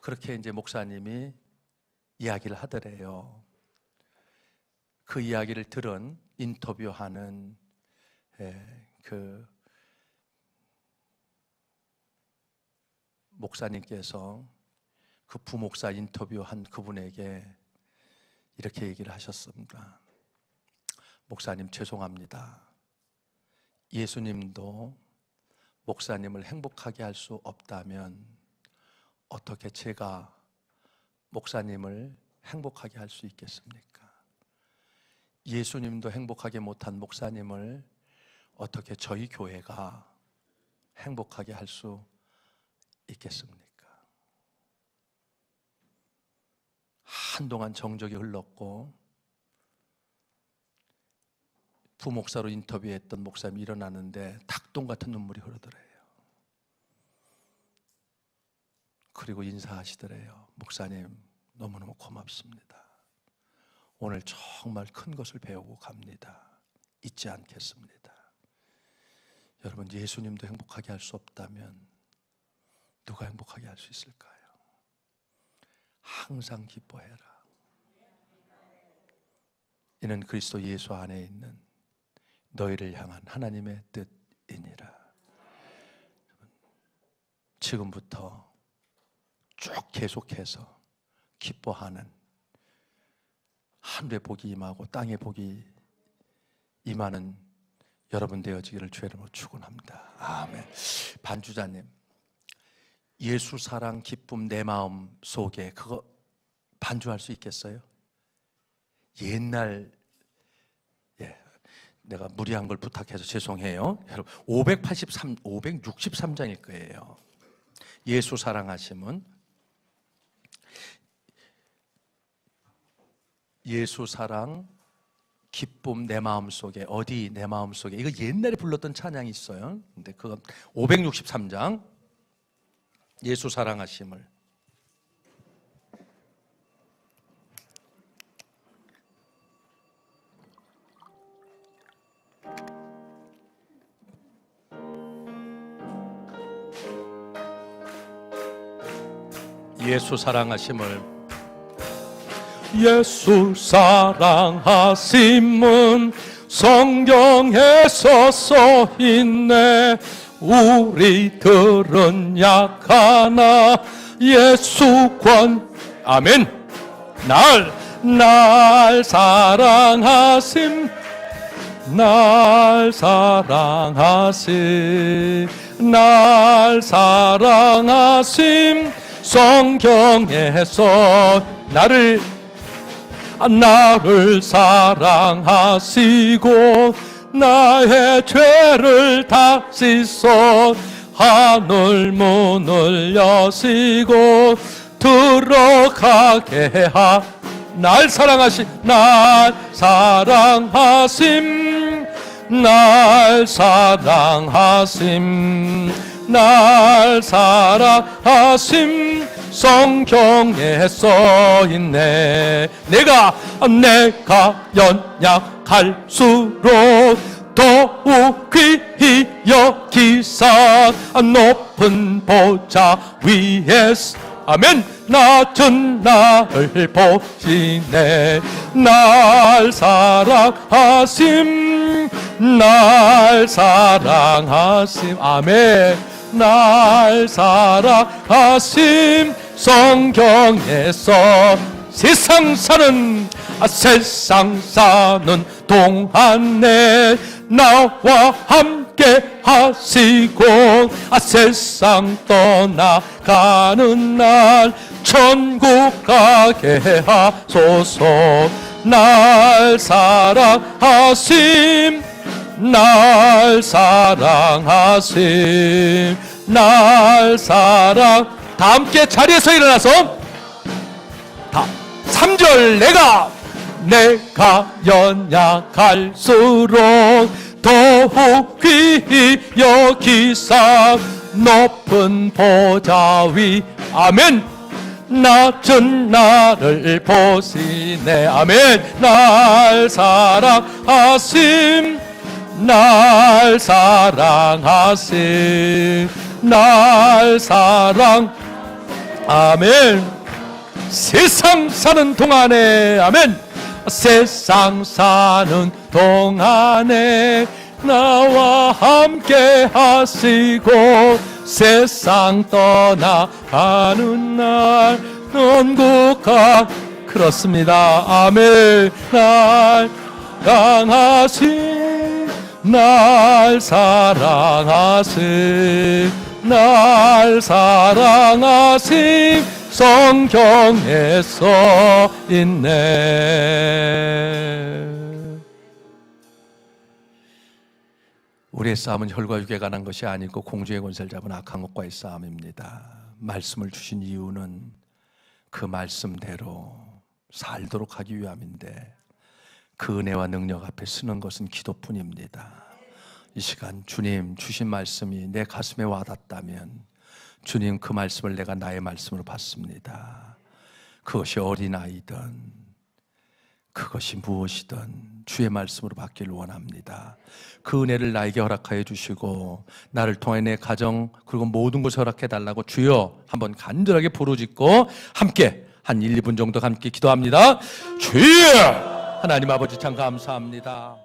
[SPEAKER 1] 그렇게 이제 목사님이 이야기를 하더래요. 그 이야기를 들은 인터뷰하는 그 목사님께서 그 부목사 인터뷰한 그분에게 이렇게 얘기를 하셨습니다. 목사님 죄송합니다. 예수님도 목사님을 행복하게 할 수 없다면 어떻게 제가 목사님을 행복하게 할 수 있겠습니까? 예수님도 행복하게 못한 목사님을 어떻게 저희 교회가 행복하게 할 수 있겠습니까? 한동안 정적이 흘렀고 부목사로 인터뷰했던 목사님이 일어나는데 닭똥 같은 눈물이 흐르더래요. 그리고 인사하시더래요. 목사님 너무너무 고맙습니다. 오늘 정말 큰 것을 배우고 갑니다. 잊지 않겠습니다. 여러분, 예수님도 행복하게 할 수 없다면 누가 행복하게 할 수 있을까요? 항상 기뻐해라. 이는 그리스도 예수 안에 있는 너희를 향한 하나님의 뜻이니라. 지금부터 쭉 계속해서 기뻐하는 하늘의 복이 임하고 땅의 복이 임하는 여러분 되어지기를 주의 이름으로 축원합니다. 아멘. 반주자님, 예수 사랑 기쁨 내 마음 속에, 그거 반주할 수 있겠어요? 옛날 내가 무리한 걸 부탁해서 죄송해요. 여러분 563장일 거예요. 예수 사랑하심은 예수 사랑 기쁨 내 마음 속에, 어디 내 마음 속에, 이거 옛날에 불렀던 찬양이 있어요. 근데 그건 563장 예수 사랑하심을 예수 사랑하심을 예수 사랑하심은 성경에서 써있네. 우리들은 약하나 예수 권 아멘. 날 사랑하심, 날 사랑하심, 날 사랑하심. 성경에서 나를 사랑하시고 나의 죄를 다 씻어 하늘 문을 여시고 들어가게 날 사랑하심, 날 사랑하심, 날 사랑하심, 날 사랑하심. 성경에 써있네. 내가 연약할수록 더욱 귀히 여기사 높은 보좌 위에 아멘. 낮은 나를 보시네. 날 사랑하심, 날 사랑하심 아멘. 날 사랑하심. 성경에서 세상 사는 동안에 나와 함께 하시고 세상 떠나가는 날 천국 가게 하소서. 날 사랑하심, 날 사랑하심, 날 사랑. 다 함께 자리에서 일어나서 다 3절 내가 연약할수록 더 더욱 귀히 여기사 높은 보좌 위 아멘 낮은 나를 보시네 아멘 날 사랑하심 날 사랑하심 날 사랑 아멘 세상 사는 동안에 아멘 세상 사는 동안에 나와 함께 하시고 세상 떠나가는 날 영국가 그렇습니다 아멘 날 사랑하신 날 사랑하신 날 사랑하신 성경에 써 있네. 우리의 싸움은 혈과 육에 관한 것이 아니고 공중의 권세를 잡은 악한 것과의 싸움입니다. 말씀을 주신 이유는 그 말씀대로 살도록 하기 위함인데 그 은혜와 능력 앞에 쓰는 것은 기도뿐입니다. 이 시간 주님 주신 말씀이 내 가슴에 와닿다면 주님 그 말씀을 내가 나의 말씀으로 받습니다. 그것이 어린아이든 그것이 무엇이든 주의 말씀으로 받기를 원합니다. 그 은혜를 나에게 허락하여 주시고 나를 통해 내 가정 그리고 모든 것을 허락해 달라고 주여 한번 간절하게 부르짖고 함께 한 1, 2분 정도 함께 기도합니다. 주여 하나님 아버지 참 감사합니다.